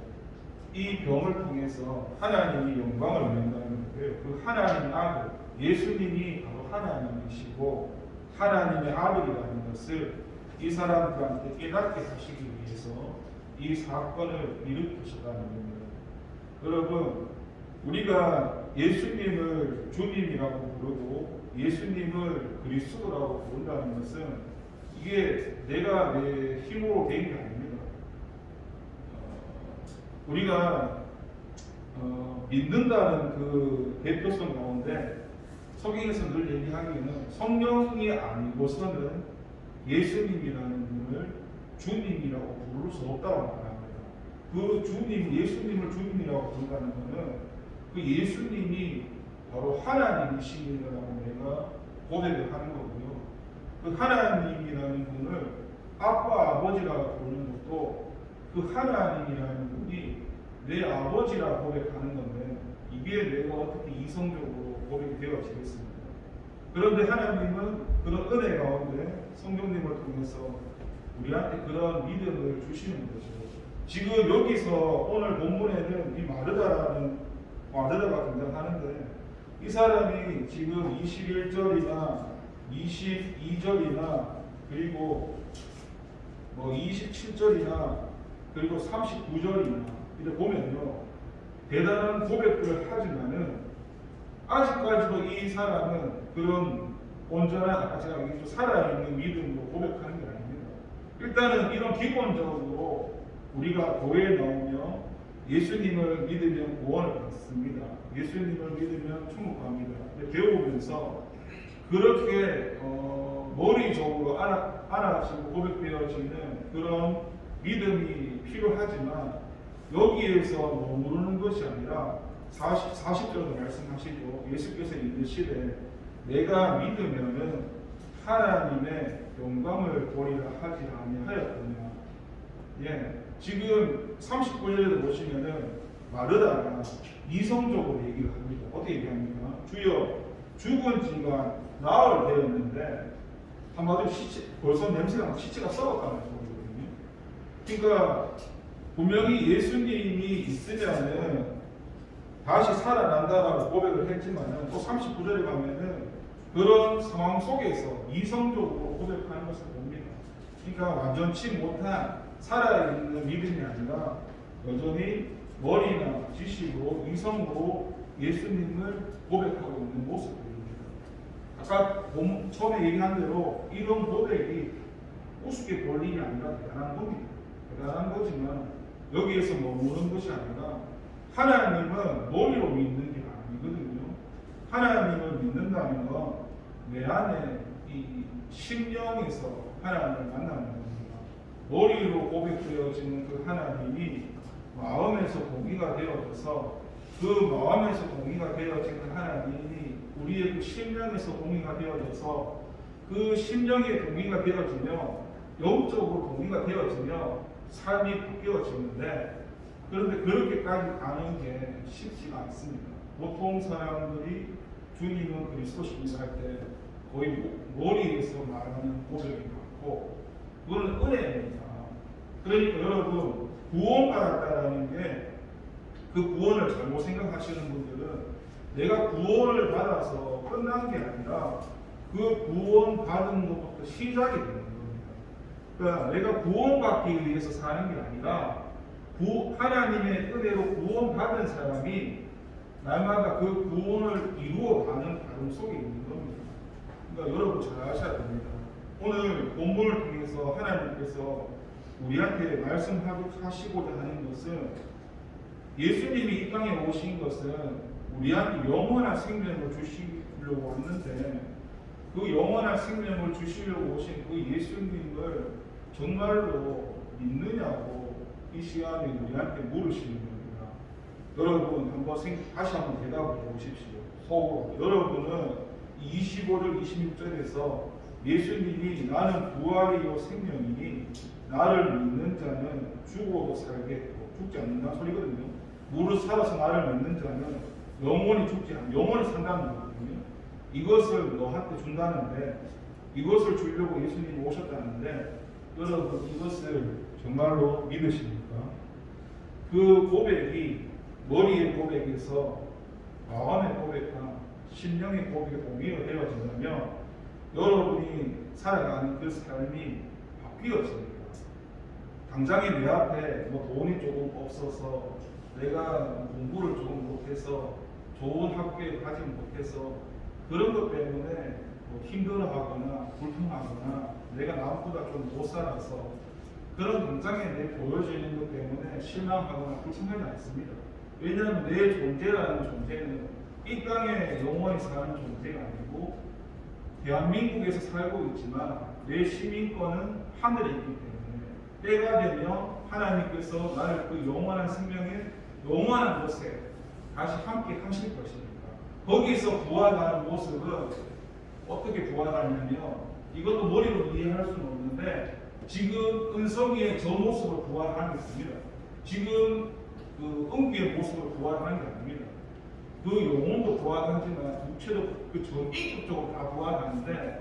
이 병을 통해서 하나님이 영광을 얻는다는 거예요. 그 하나님 아들 예수님이 바로 하나님이시고 하나님의 아들이라는 것을 이 사람들한테 깨닫게 하시기 위해서 이 사건을 일으키셨다는 겁니다. 여러분 우리가 예수님을 주님이라고 부르고 예수님을 그리스도라고 부른다는 것은 이게 내가 내 힘으로 된 게 아닙니다. 우리가 믿는다는 그 대표성 가운데 성경에서 늘 얘기하기는 성령이 아니고서는 예수님이라는 분을 주님이라고 부를 수 없다고 말합니다. 그 주님, 예수님을 주님이라고 부른다는 것은 그 예수님이 바로 하나님이시라고 내가 고백을 하는 거고요. 그 하나님이라는 분을 아빠, 아버지라고 부르는 것도 그 하나님이라는 분이 내 아버지라고 고백하는 건데 이게 내가 어떻게 이성적으로 고백이 되어지겠습니까? 그런데 하나님은 그런 은혜 가운데 성령님을 통해서 우리한테 그런 믿음을 주시는 거죠. 지금 여기서 오늘 본문에는 이 마르다가 등장하는데 이 사람이 지금 21절이나 22절이나 그리고 27절이나 그리고 39절이나 이렇게 보면요 대단한 고백들을 하지만은 아직까지도 이 사람은 그런 온전한 아까 제가 얘기했죠 살아있는 믿음으로 고백하는 게 아닙니다. 일단은 이런 기본적으로 우리가 교회에 나오며 예수님을 믿으면 구원을 받습니다. 예수님을 믿으면 천국 갑니다. 배우면서 그렇게 머리적으로 알아지고 고백되어지는 그런 믿음이 필요하지만 여기에서 머무르는 것이 아니라 40절도 말씀하시고 예수께서 이르시되 내가 믿으면은 하나님의 영광을 보리라 하지 아니하였느냐. 예, 지금 39절에도 보시면은 마르다가 이성적으로 얘기를 합니다. 어떻게 얘기합니까? 주여 죽은 지가 나흘 되었는데 한마디로 벌써 냄새가 시체가 썩었다는 소리거든요. 그러니까 분명히 예수님이 있으면은 다시 살아난다라고 고백을 했지만은 또 39절에 가면은 그런 상황 속에서 이성적으로 고백하는 것을 봅니다. 그러니까 완전치 못한 살아있는 믿음이 아니라 여전히 머리나 지식으로 이성으로 예수님을 고백하고 있는 모습입니다. 아까 처음에 얘기한 대로 이런 고백이 우습게 볼 일이 아니라 대단한 겁니다. 대단한 거지만 여기에서 머무는 것이 아니라 하나님은 머리로 믿는 게 아니거든요. 하나님을 믿는다는 건 내 안에 이 심령에서 하나님을 만나는 겁니다. 머리로 고백되어지는 그 하나님이 마음에서 동의가 되어져서 그 마음에서 동의가 되어지는 하나님이 우리의 그 심령에서 동의가 되어져서 그 심령의 동의가 되어지며 영적으로 동의가 되어지며 삶이 바뀌어지는데, 그런데 그렇게까지 가는 게 쉽지가 않습니다. 보통 사람들이 주님은 그리스도십니다 할 때 거의 머리에서 말하는 고백이 많고 그거는 은혜입니다. 그러니까 여러분 구원받았다라는 게 그 구원을 잘못 생각하시는 분들은 내가 구원을 받아서 끝난 게 아니라 그 구원 받은 것부터 시작이 되는 겁니다. 그러니까 내가 구원받기 위해서 사는 게 아니라 하나님의 은혜로 구원받은 사람이 날마다 그 구원을 이루어가는 과정 속에 있는 겁니다. 그러니까 여러분 잘 아셔야 됩니다. 오늘 본문을 통해서 하나님께서 우리한테 말씀하시고자 하는 것은 예수님이 이 땅에 오신 것은 우리한테 영원한 생명을 주시려고 왔는데 그 영원한 생명을 주시려고 오신 그 예수님을 정말로 믿느냐고 이 시간에 우리한테 물으시는 겁니다. 여러분 다시 한번 대답해 보십시오. 속으로. 여러분은 25절 26절에서 예수님이 나는 부활이요 생명이니 나를 믿는 자는 죽어도 살겠고 죽지 않는다는 소리거든요. 무릇 살아서 나를 믿는 자는 영원히 죽지 않고 영원히 산다는 거거든요. 이것을 너한테 준다는데, 이것을 주려고 예수님이 오셨다는데 여러분 이것을 정말로 믿으십니까? 그 고백이 머리의 고백에서 마음의 고백과 심령의 고백이 동의가 되어진다면 여러분이 살아가는 그 삶이 바뀌어집니다. 당장에 내 앞에 뭐 돈이 조금 없어서 내가 공부를 조금 못해서 좋은 학교에 가지 못해서 그런 것 때문에 뭐 힘들어하거나 불평하거나 내가 남보다 좀 못 살아서 그런 당장에 내 보여지는 것 때문에 실망하거나 불평하지 않습니다. 왜냐하면 내 존재라는 존재는 이 땅에 영원히 사는 존재가 아니고 대한민국에서 살고 있지만 내 시민권은 하늘에 있기 때문에 때가 되면 하나님께서 나를 그 영원한 생명의 영원한 곳에 다시 함께 하실 것입니다. 거기서 부활하는 모습은 어떻게 부활하냐면 이것도 머리로 이해할 수는 없는데 지금 은성이의 저 모습으로 부활하는 게 있습니다. 지금 그 은귀의 모습으로 부활하는 게 아닙니다. 그 영혼도 부활하지만 육체도 그 전인격적으로 다 부활하는데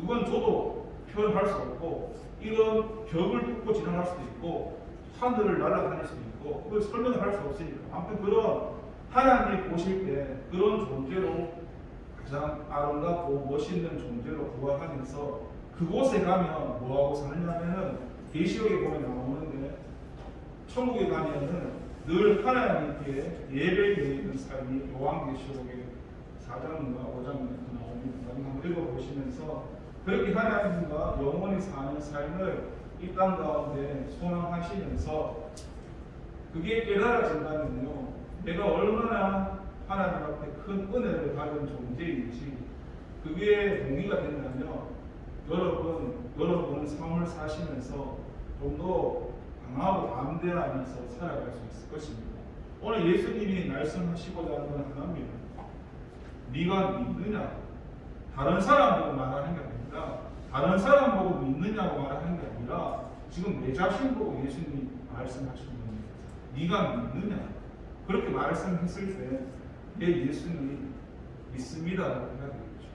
이건 저도 표현할 수 없고 이런 벽을 뚫고 지나갈 수도 있고 하늘을 날아다닐 수도 있고 그걸 설명을 할 수 없으니까 아무튼 그런 하나님이 보실 때 그런 존재로 가장 아름답고 멋있는 존재로 부활하면서 그곳에 가면 뭐하고 사느냐면은 계시록에 보면 나오는데 천국에 가면은 늘 하나님께 예배드리는 삶이 요한계시록의 4장인가 5장인가 나옵니다. 한번 읽어보시면서 그렇게 하나님과 영원히 사는 삶을 이 땅 가운데 소망하시면서 그게 깨달아진다면요 내가 얼마나 하나님 앞에 큰 은혜를 받은 존재인지 그게 동의가 된다면 여러분은 삶을 사시면서 좀 더 강하고 담대하면서 살아갈 수 있을 것입니다. 오늘 예수님이 말씀하시고자 하는 건 하나입니다. 네가 믿느냐? 다른 사람 보고 말하는 게 아닙니다. 다른 사람 보고 믿느냐고 말하는 게 아니라 지금 내 자신 보고 예수님이 말씀하시는 겁니다. 네가 믿느냐? 그렇게 말씀했을 때 내 예수님 믿습니다라고 해야 되겠죠.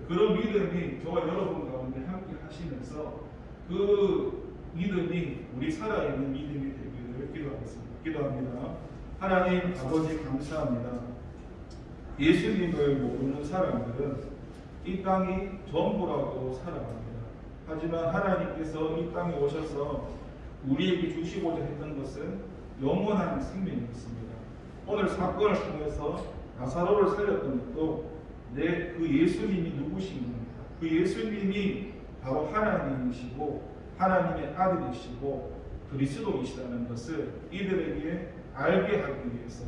그런 믿음이 저와 여러분 가운데 함께 하시면서 그 믿음이 우리 살아있는 믿음이 되기를 기도합니다. 하나님 아버지 감사합니다. 예수님을 모르는 사람들은 이 땅이 전부라고 살아갑니다. 하지만 하나님께서 이 땅에 오셔서 우리에게 주시고자 했던 것은 영원한 생명이었습니다. 오늘 사건을 통해서 나사로를 살렸던 것도 그 예수님이 누구신 겁니다. 그 예수님이 바로 하나님이시고 하나님의 아들이시고 그리스도이시라는 것을 이들에게 알게 하기 위해서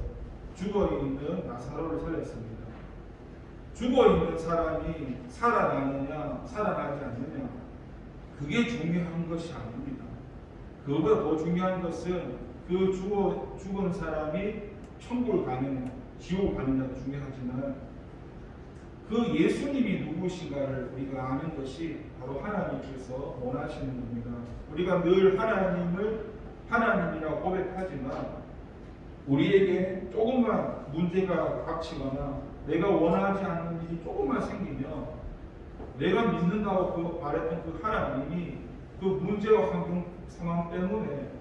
죽어있는 나사로를 살렸습니다. 죽어있는 사람이 살아나느냐 살아나지 않느냐 그게 중요한 것이 아닙니다. 그보다 더 중요한 것은 그 죽은 사람이 천국을 가느냐 지옥 가느냐가 중요하지만 그 예수님이 누구신가를 우리가 아는 것이 바로 하나님께서 원하시는 겁니다. 우리가 늘 하나님을 하나님이라고 고백하지만 우리에게 조금만 문제가 닥치거나 내가 원하지 않는 일이 조금만 생기면 내가 믿는다고 말했던 그 하나님이 그 문제와 환경 상황 때문에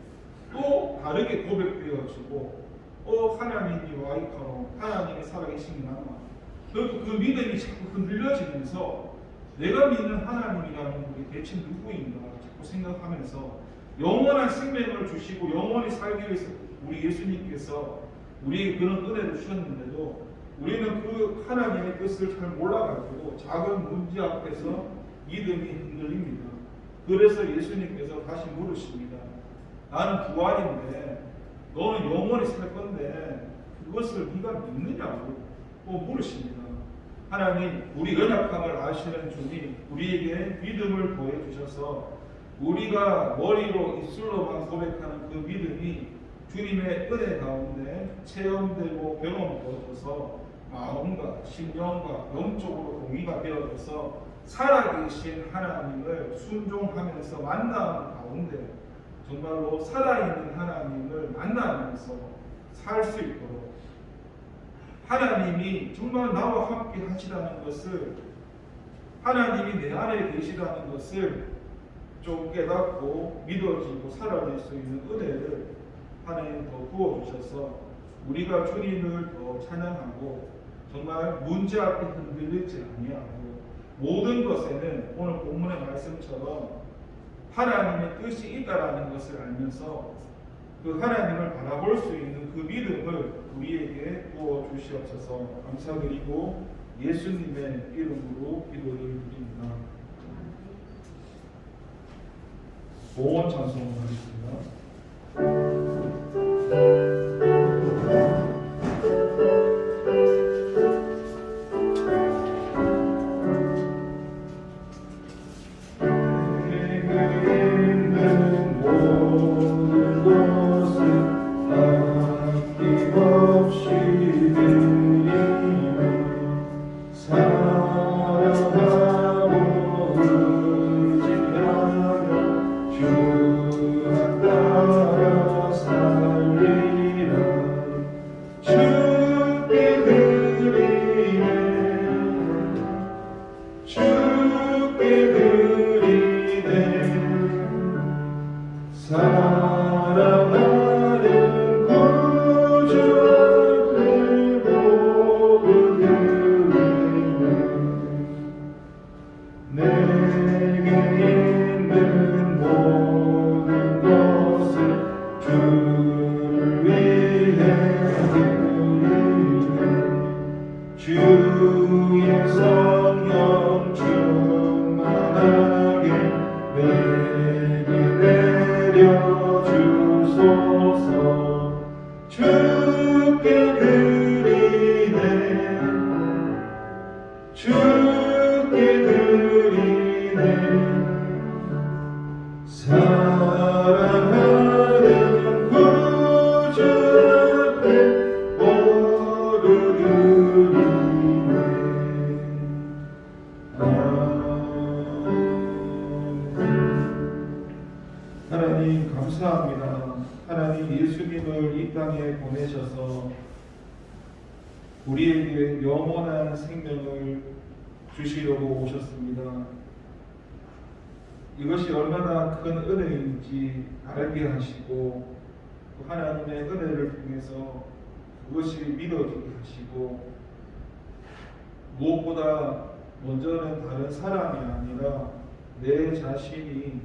또 다르게 고백되어지고 하나님이 와이카로 하나님의 살아계신 나마 그 믿음이 자꾸 흔들려지면서 내가 믿는 하나님이라는 분이 대체 누구인가 자꾸 생각하면서 영원한 생명을 주시고 영원히 살기 위해서 우리 예수님께서 우리에게 그런 은혜를 주셨는데도 우리는 그 하나님의 뜻을 잘 몰라가지고 작은 문제 앞에서 믿음이 흔들립니다. 그래서 예수님께서 다시 물으십니다. 나는 부활인데 너는 영원히 살 건데 그것을 네가 믿느냐고 물으십니다. 하나님 우리 연약함을 아시는 주님 우리에게 믿음을 보여주셔서 우리가 머리로 입술로만 고백하는 그 믿음이 주님의 은혜 가운데 체험되고 경험되어져서 마음과 심령과 영적으로 동의가 되어져서 살아계신 하나님을 순종하면서 만나는 가운데 정말로 살아있는 하나님을 만나면서 살 수 있도록 하나님이 정말 나와 함께 하시다는 것을 하나님이 내 안에 계시다는 것을 좀 깨닫고 믿어지고 살아낼 수 있는 은혜를 하나님 더 부어주셔서 우리가 주님을 더 찬양하고 정말 문제 앞에 흔들리지 아니하고 모든 것에는 오늘 본문의 말씀처럼 하나님의 뜻이 있다라는 것을 알면서 그 하나님을 바라볼 수 있는 그 믿음을 우리에게 부어 주시옵소서. 감사드리고 예수님의 이름으로 기도를 드립니다. 보원 찬송을 하겠습니다. 하나님 감사합니다. 하나님 예수님을 이 땅에 보내셔서 우리에게 영원한 생명을 주시려고 오셨습니다. 이것이 얼마나 큰 은혜인지 알게 하시고 또 하나님의 은혜를 통해서 그것이 믿어지게 하시고 무엇보다 먼저는 다른 사람이 아니라 내 자신이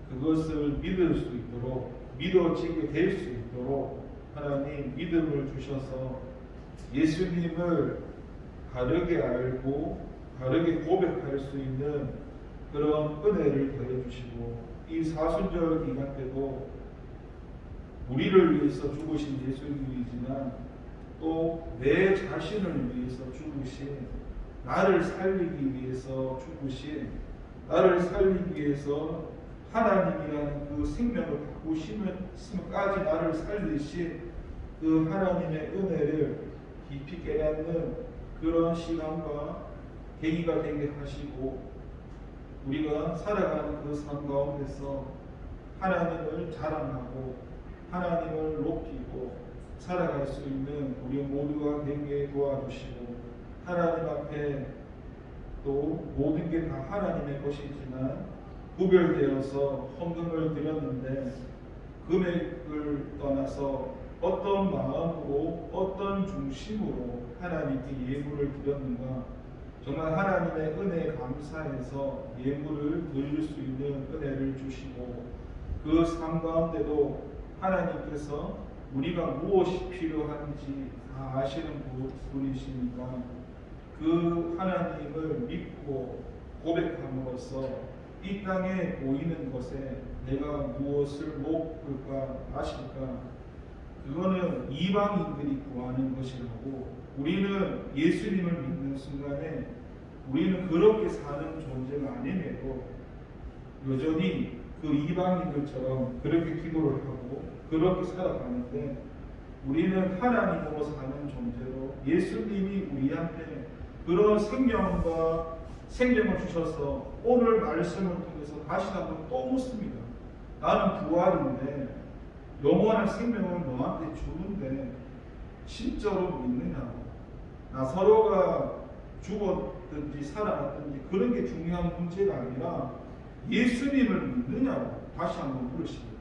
그것을 믿을 수 있도록 믿어지게 될 수 있도록 하나님 믿음을 주셔서 예수님을 바르게 알고 바르게 고백할 수 있는 그런 은혜를 더해주시고 이 사순절 기간 때도 우리를 위해서 죽으신 예수님이지만 또 내 자신을 위해서 죽으신 나를 살리기 위해서 죽으신 나를 살리기 위해서 하나님이라는 그 생명을 바꾸심까지 나를 살리신 그 하나님의 은혜를 깊이 깨닫는 그런 시간과 계기가 되게 하시고 우리가 살아가는 그 삶 가운데서 하나님을 자랑하고 하나님을 높이고 살아갈 수 있는 우리 모두가 되게 도와주시고 하나님 앞에 또 모든 게 다 하나님의 것이지만 구별되어서 헌금을 드렸는데 금액을 떠나서 어떤 마음으로 어떤 중심으로 하나님께 예물을 드렸는가 정말 하나님의 은혜에 감사해서 예물을 드릴 수 있는 은혜를 주시고 그 삶 가운데도 하나님께서 우리가 무엇이 필요한지 다 아시는 분이시니까 그 하나님을 믿고 고백함으로써 이 땅에 보이는 것에 내가 무엇을 먹을까 마실까 그거는 이방인들이 구하는 것이라고 우리는 예수님을 믿는 순간에 우리는 그렇게 사는 존재가 아님에도 여전히 그 이방인들처럼 그렇게 기도를 하고 그렇게 살아가는데 우리는 하나님으로 사는 존재로 예수님이 우리한테 그런 생명과 생명을 주셔서 오늘 말씀을 통해서 다시 한번 또 묻습니다. 나는 부활인데 영원한 생명을 너한테 주는데 진짜로 믿느냐고. 나사로가 죽었든지 살아났든지 그런 게 중요한 문제가 아니라 예수님을 믿느냐고 다시 한번 물으십니다.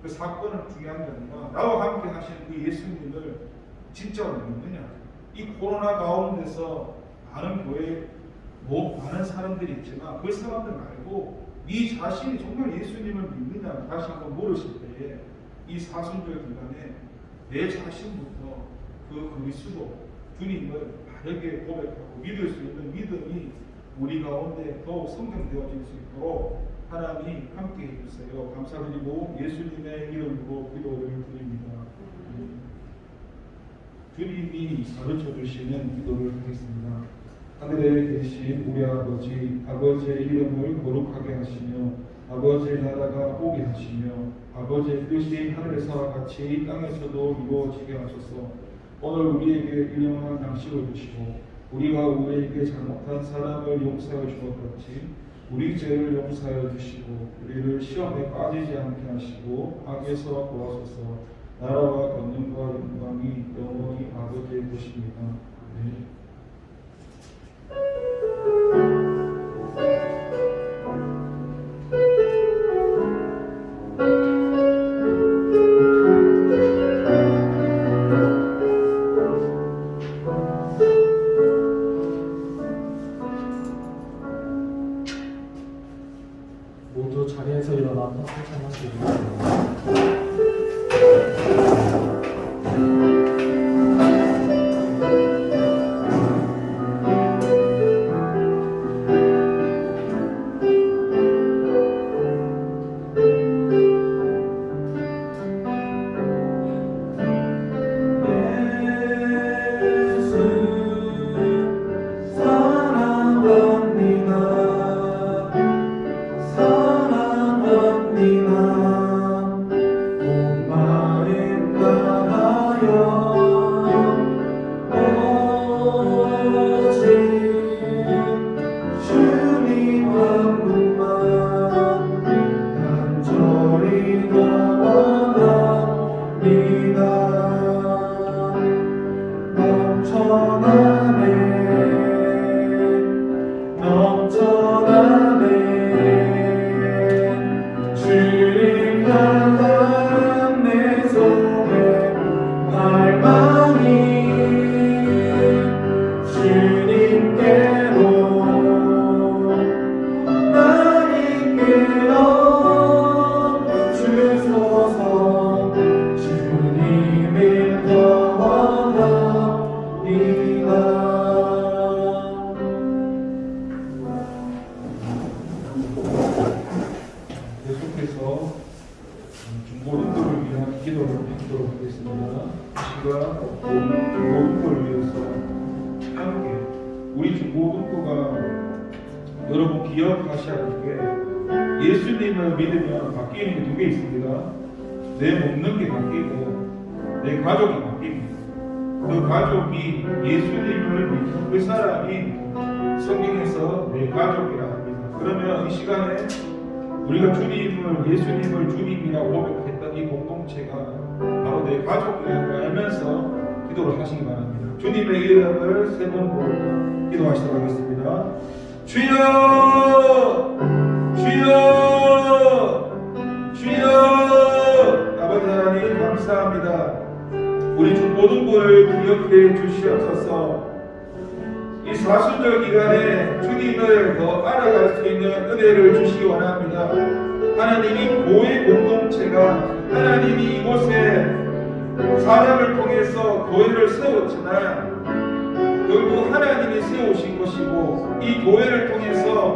그 사건은 중요한 게 아니라 나와 함께 하신 그 예수님을 진짜로 믿느냐. 이 코로나 가운데서 많은 교회 많은 사람들이 있지만 그 사람들 말고 네 자신이 정말 예수님을 믿느냐 다시 한번 물으실 때에 이 사순절 기간에 내 자신부터 그 그리스도 주님을 바르게 고백하고 믿을 수 있는 믿음이 우리 가운데 더욱 성장되어질 수 있도록 하나님 함께 해주세요. 감사드리고 예수님의 이름으로 기도를 드립니다. 주님이 가르쳐 주시는 기도를 하겠습니다. 하늘에 계신 우리 아버지, 아버지의 이름을 거룩하게 하시며 아버지의 나라가 오게 하시며 아버지의 뜻이 하늘에서와 같이 이 땅에서도 이루어지게 하소서. 오늘 우리에게 일용할 양식을 주시고 우리가 우리에게 잘못한 사람을 용서하여 주었같이 우리 죄를 용서하여 주시고 우리를 시험에 빠지지 않게 하시고 악에서 구하소서. 나라와 권능과 영광이 영원히 아버지의 것입니다. 아멘. 모두 자리에서 일어나서 찬양하시겠습니다. 시간 중고등부를 위해서 함께 우리 중고등부가 여러분 기억하셔야 할 게 예수님을 믿으면 바뀌는 게 두 개 있습니다. 내 먹는 게 바뀌고 내 가족이 바뀝니다. 그 가족이 예수님을 믿는 그 사람이 성경에서 내 가족이라 합니다. 그러면 이 시간에 우리가 예수님을 주님이라고 고백했던 이 공동체가 바로 내 가족이라는 걸 알면서 기도를 하시기 바랍니다. 주님의 이름을 세 번 부르고 기도하시도록 하겠습니다. 주여! 주여! 주여! 아버지 하나님 감사합니다. 우리 중고등부를 기억해 주시옵소서. 이 사순절 기간에 주님을 더 알아갈 수 있는 은혜를 주시기 원합니다. 하나님이 교회 공동체가 하나님이 이곳에 사람을 통해서 교회를 세웠지만 결국 하나님이 세우신 것이고 이 교회를 통해서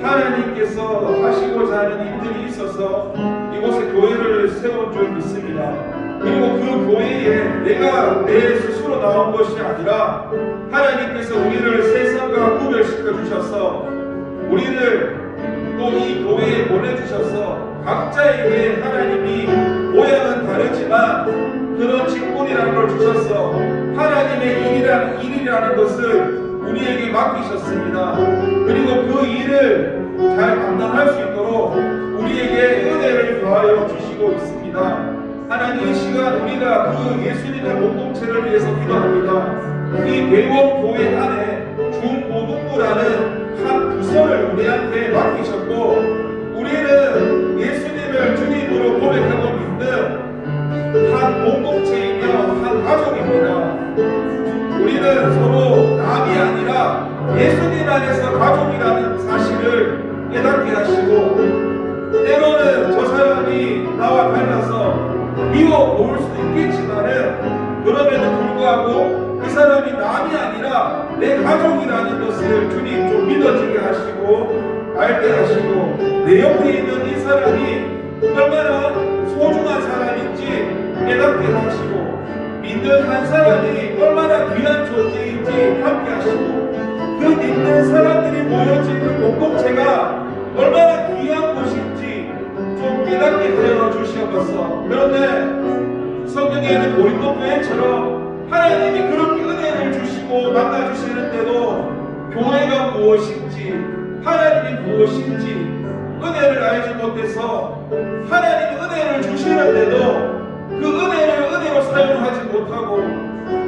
하나님께서 하시고자 하는 일들이 있어서 이곳에 교회를 세운 줄 믿습니다. 그리고 그 교회에 내가 내 스스로 나온 것이 아니라 하나님께서 우리를 세상과 구별시켜 주셔서 우리를 또 이 교회에 보내주셔서 각자에게 하나님이 모양은 다르지만 그런 직분이라는 걸 주셔서 하나님의 일이라는 것을 우리에게 맡기셨습니다. 그리고 그 일을 잘 감당할 수 있도록 우리에게 은혜를 더하여 주시고 있습니다. 하나님 이 시간 우리가 그 예수님의 공동체를 위해서 기도합니다. 이 대원교회 안에 중고등부라는 한 부서를 우리한테 맡기셨고 우리는 예수님을 주님으로 고백하고 믿는 한 공동체이며 한 가족입니다. 우리는 서로 남이 아니라 예수님 안에서 가족이라는 사실을 깨닫게 하시고 때로는 저 사람이 나와 달라서 미워 보일 수도 있겠지만은 그럼에도 불구하고 그 사람이 남이 아니라 내 가족이라는 것을 주님 좀 믿어지게 하시고 알게 하시고 내 옆에 있는 이 사람이 얼마나 소중한 사람인지 깨닫게 하시고 믿는 한 사람이 얼마나 귀한 존재인지 함께 하시고 그 믿는 사람들이 모여진 그 공동체가 얼마나 귀한 곳인지 좀 깨닫게 하여 주시옵소서. 그런데 성경에는 고린도 교회처럼 하나님이 그렇게 은혜를 주시고 만나주시는데도 교회가 무엇인지 하나님이 무엇인지 은혜를 알지 못해서 하나님이 은혜를 주시는데도 그 은혜를 은혜로 사용하지 못하고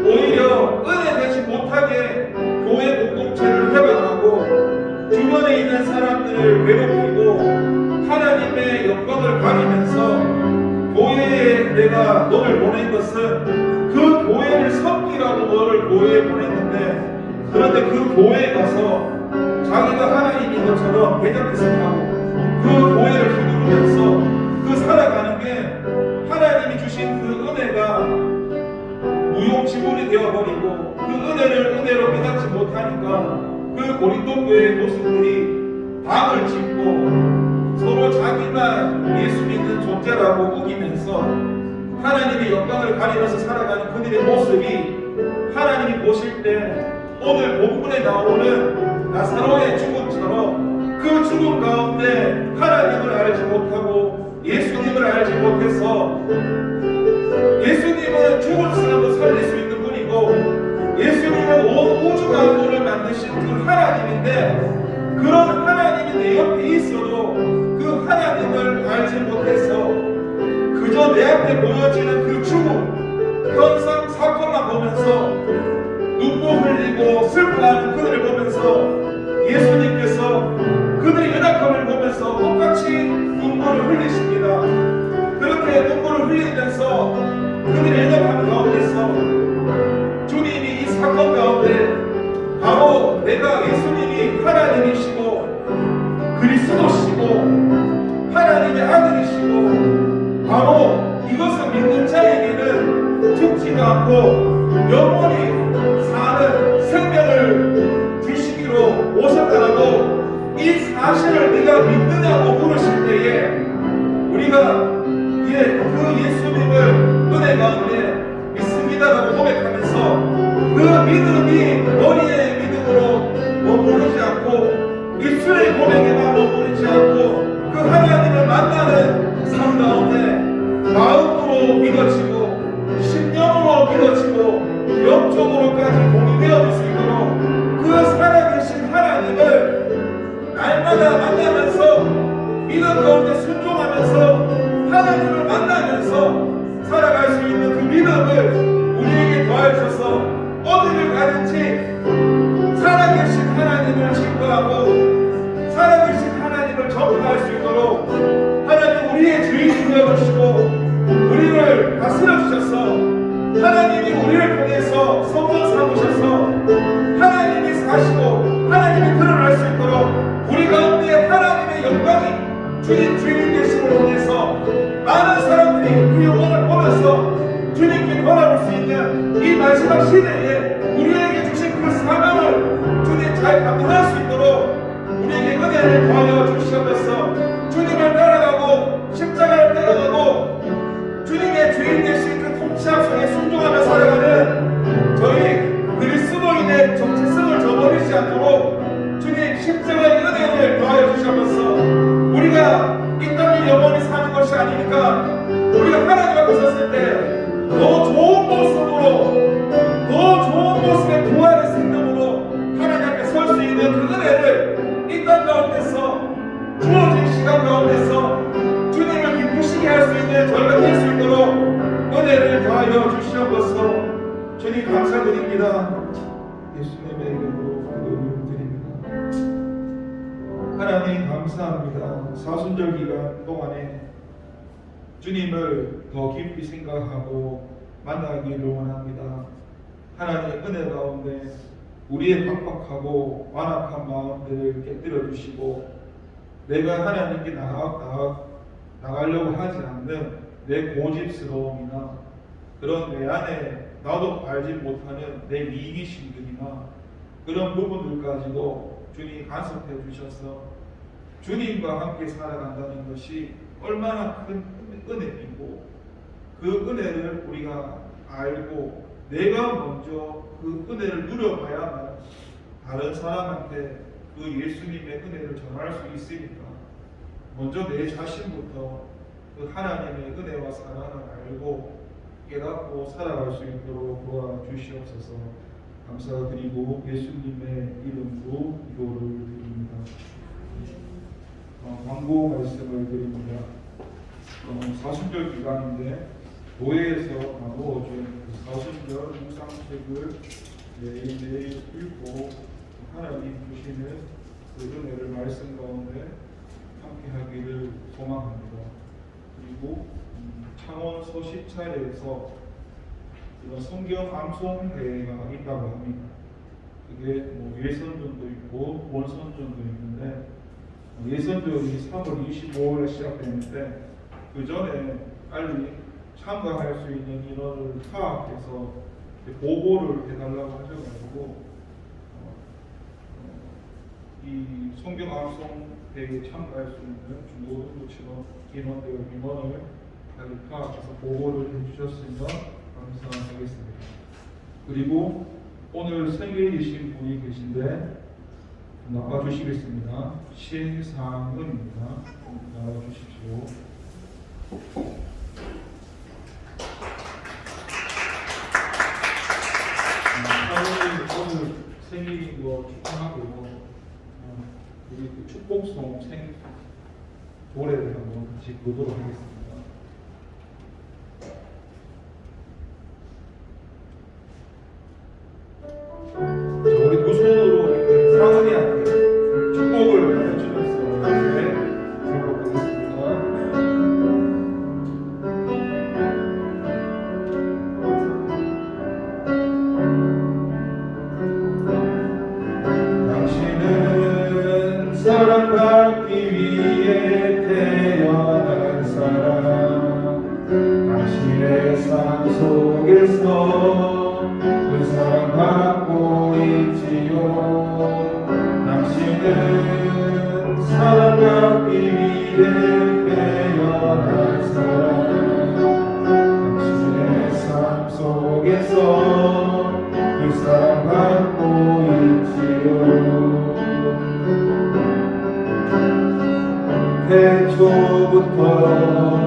오히려 은혜 되지 못하게 교회 공동체를 회방하고 주변에 있는 사람들을 괴롭히고 하나님의 영광을 가리면서 교회에 내가 너를 보낸 것은 그 교회를 섬기라고 너를 교회에 보냈는데 그런데 그 교회에 가서 자기가 하나님인 것처럼 대장대성하고 그 교회를 휘두르면서 그 살아가는 게 하나님이 주신 그 은혜가 무용지물이 되어버리고 그 은혜를 은혜로 깨닫지 못하니까 그 고린도 교회의 모습들이 방을 짓고 서로 자기만 예수 믿는 존재라고 우기면서 하나님의 영광을 가리면서 살아가는 그들의 모습이 하나님이 보실 때 오늘 본문에 나오는 나사로의 죽음처럼 그 죽음 가운데 하나님을 알지 못하고 예수님을 알지 못해서 예수님은 죽은 사람도 살릴 수 있는 분이고 예수님은 온 우주 만물을 만드신 그 하나님인데 그런 하나님이 내 옆에 있어도 그 하나님을 알지 못해서 그저 내 앞에 보여지는 그 죽음 현상 사건만 보면서 눈물 흘리고 슬퍼하는 그들을 보면서 예수님께서 그들의 연약함을 보면서 똑같이 눈물을 흘리십니다. 그렇게 눈물을 흘리면서 그들의 연약함 가운데서 주님이 이 사건 가운데 바로 내가 예수님이 하나님이시고 그리스도시고 하나님의 아들이시고 바로 이것을 믿는 자에게는 죽지도 않고 영원히 사는 생명을 주시기로 오셨다라고 이 사실을 네가 믿느냐고 물으실 때에 우리가 그 예수님을 은혜 가운데 하나님이 우리를 통해서 성전 삼으셔서 하나님이 사시고 하나님이 드러날 수 있도록 우리 가운데 하나님의 영광이 주님 주인 되심을 통해서 많은 사람들이 그 영광을 보면서 주님께 돌아올 수 있는 이 마지막 시대에 우리에게 주신 그 사명을 주님 잘 감당할 수 있도록 우리에게 은혜를 더하여 주시옵소서. 주님을 따라가고 십자가를 따라가고 주님의 주인 되신 그 통치함 속에 순종하며 살아가는 저희 그리스도인의 정체성을 저버리지 않도록 주님 십자가의 은혜를 더하여 주시옵소서. 우리가 이 땅에 영원히 사는 것이 아니니까 우리가 하나님 앞에 섰을 때 더 좋은 모습으로 더 좋은 모습의 부활의 생명으로 하나님 앞에 설 수 있는 그 은혜를 이 땅 가운데서 주어진 시간 가운데서 주님을 기쁘시게 할 수 있는 저희가 될 수 있도록 은혜를 더하여 주시옵소서. 주님 감사드립니다. 예수님의 이름으로 기도드립니다. 하나님 감사합니다. 사순절 기간 동안에 주님을 더 깊이 생각하고 만나기를 원합니다. 하나님의 은혜 가운데 우리의 팍팍하고 완악한 마음들을 깨뜨려 주시고 내가 하나님께 나가려고 하지 않는 내 고집스러움이나 그런 내 안에 나도 알지 못하는 내 이기심들이나 그런 부분들까지도 주님이 간섭해 주셔서 주님과 함께 살아간다는 것이 얼마나 큰 은혜이고 그 은혜를 우리가 알고 내가 먼저 그 은혜를 누려봐야만 다른 사람한테 그 예수님의 은혜를 전할 수 있으니까 먼저 내 자신부터 그 하나님의 은혜와 사랑을 알고 깨닫고 살아갈 수 있도록 도와주시옵소서. 감사드리고 예수님의 이름으로 기도를 드립니다. 광고 말씀을 드립니다. 사순절 기간인데 교회에서 나누어준 그 사순절 묵상책을 매일매일 읽고 하나님 주시는 그 은혜를 말씀 가운데 함께 하기를 소망합니다. 그리고 창원 서시찰에서 이런 성경 암송 대회가 있다고 합니다. 그게 예선전도 있고 본선전도 있는데 예선전이 3월 25일에 시작되는데 그 전에 빨리 참가할 수 있는 인원을 파악해서 보고를 해달라고 하셔가지고 이 성경 암송 대회에 참가할 수 있는 중고등부처럼 인원을 빨리 파악해서 보고를 해주셨으면 감사하겠습니다. 그리고 오늘 생일이신 분이 계신데 나와주시겠습니다. 신상은입니다. 나와주십시오. 오늘 생일인 거 축하하고 우리 그 축복송 노래를 한번 같이 부르도록 하겠습니다. 우리 두 손으로 이렇게 상은이한테 축복을 해주면서 함께 부르도록 하겠습니다. 당신은 사랑받기 위해 태어난 사람, 당신의 삶 속에서 그 사랑받고 있지요. 당신은 사랑받기 위해 태어난 사람, 당신의 삶 속에서 그 사랑받고 있지요. 태초부터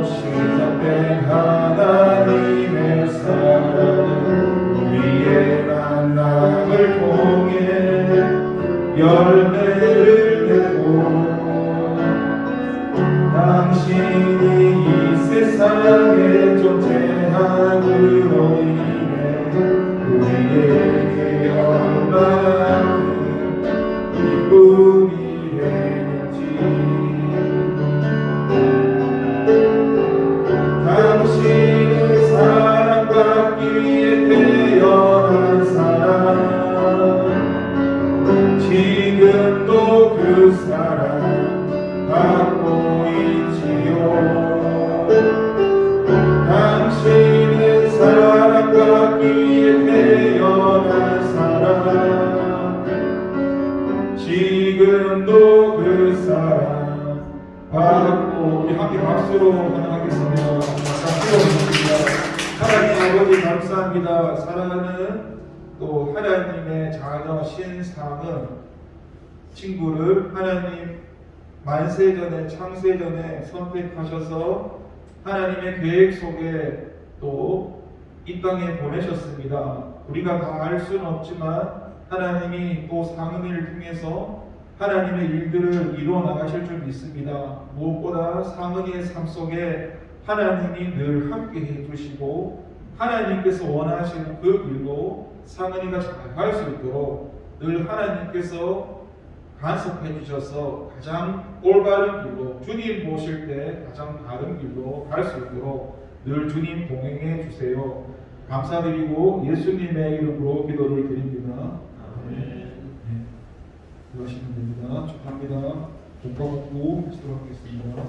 시작된 하나님의 사랑은 우리의 만남을 통해 열매를 내고 당신이 이 세상에 존재함으로 인해 우리에게 아버지 감사합니다. 사랑하는 또 하나님의 자녀 신상은 친구를 하나님 만세전에 창세전에 선택하셔서 하나님의 계획 속에 또 이 땅에 보내셨습니다. 우리가 다 알 수는 없지만 하나님이 또 상은이를 통해서 하나님의 일들을 이루어 나가실 줄 믿습니다. 무엇보다 상은이의 삶 속에 하나님이 늘 함께 해주시고 하나님께서 원하시는 그 길로 상은이가 잘 갈 수 있도록 늘 하나님께서 간섭해 주셔서 가장 올바른 길로 주님 모실 때 가장 바른 길로 갈 수 있도록 늘 주님 동행해 주세요. 감사드리고 예수님의 이름으로 기도를 드립니다. 네. 들어가시면 됩니다. 축하합니다. 공과 먹고 시도하겠습니다.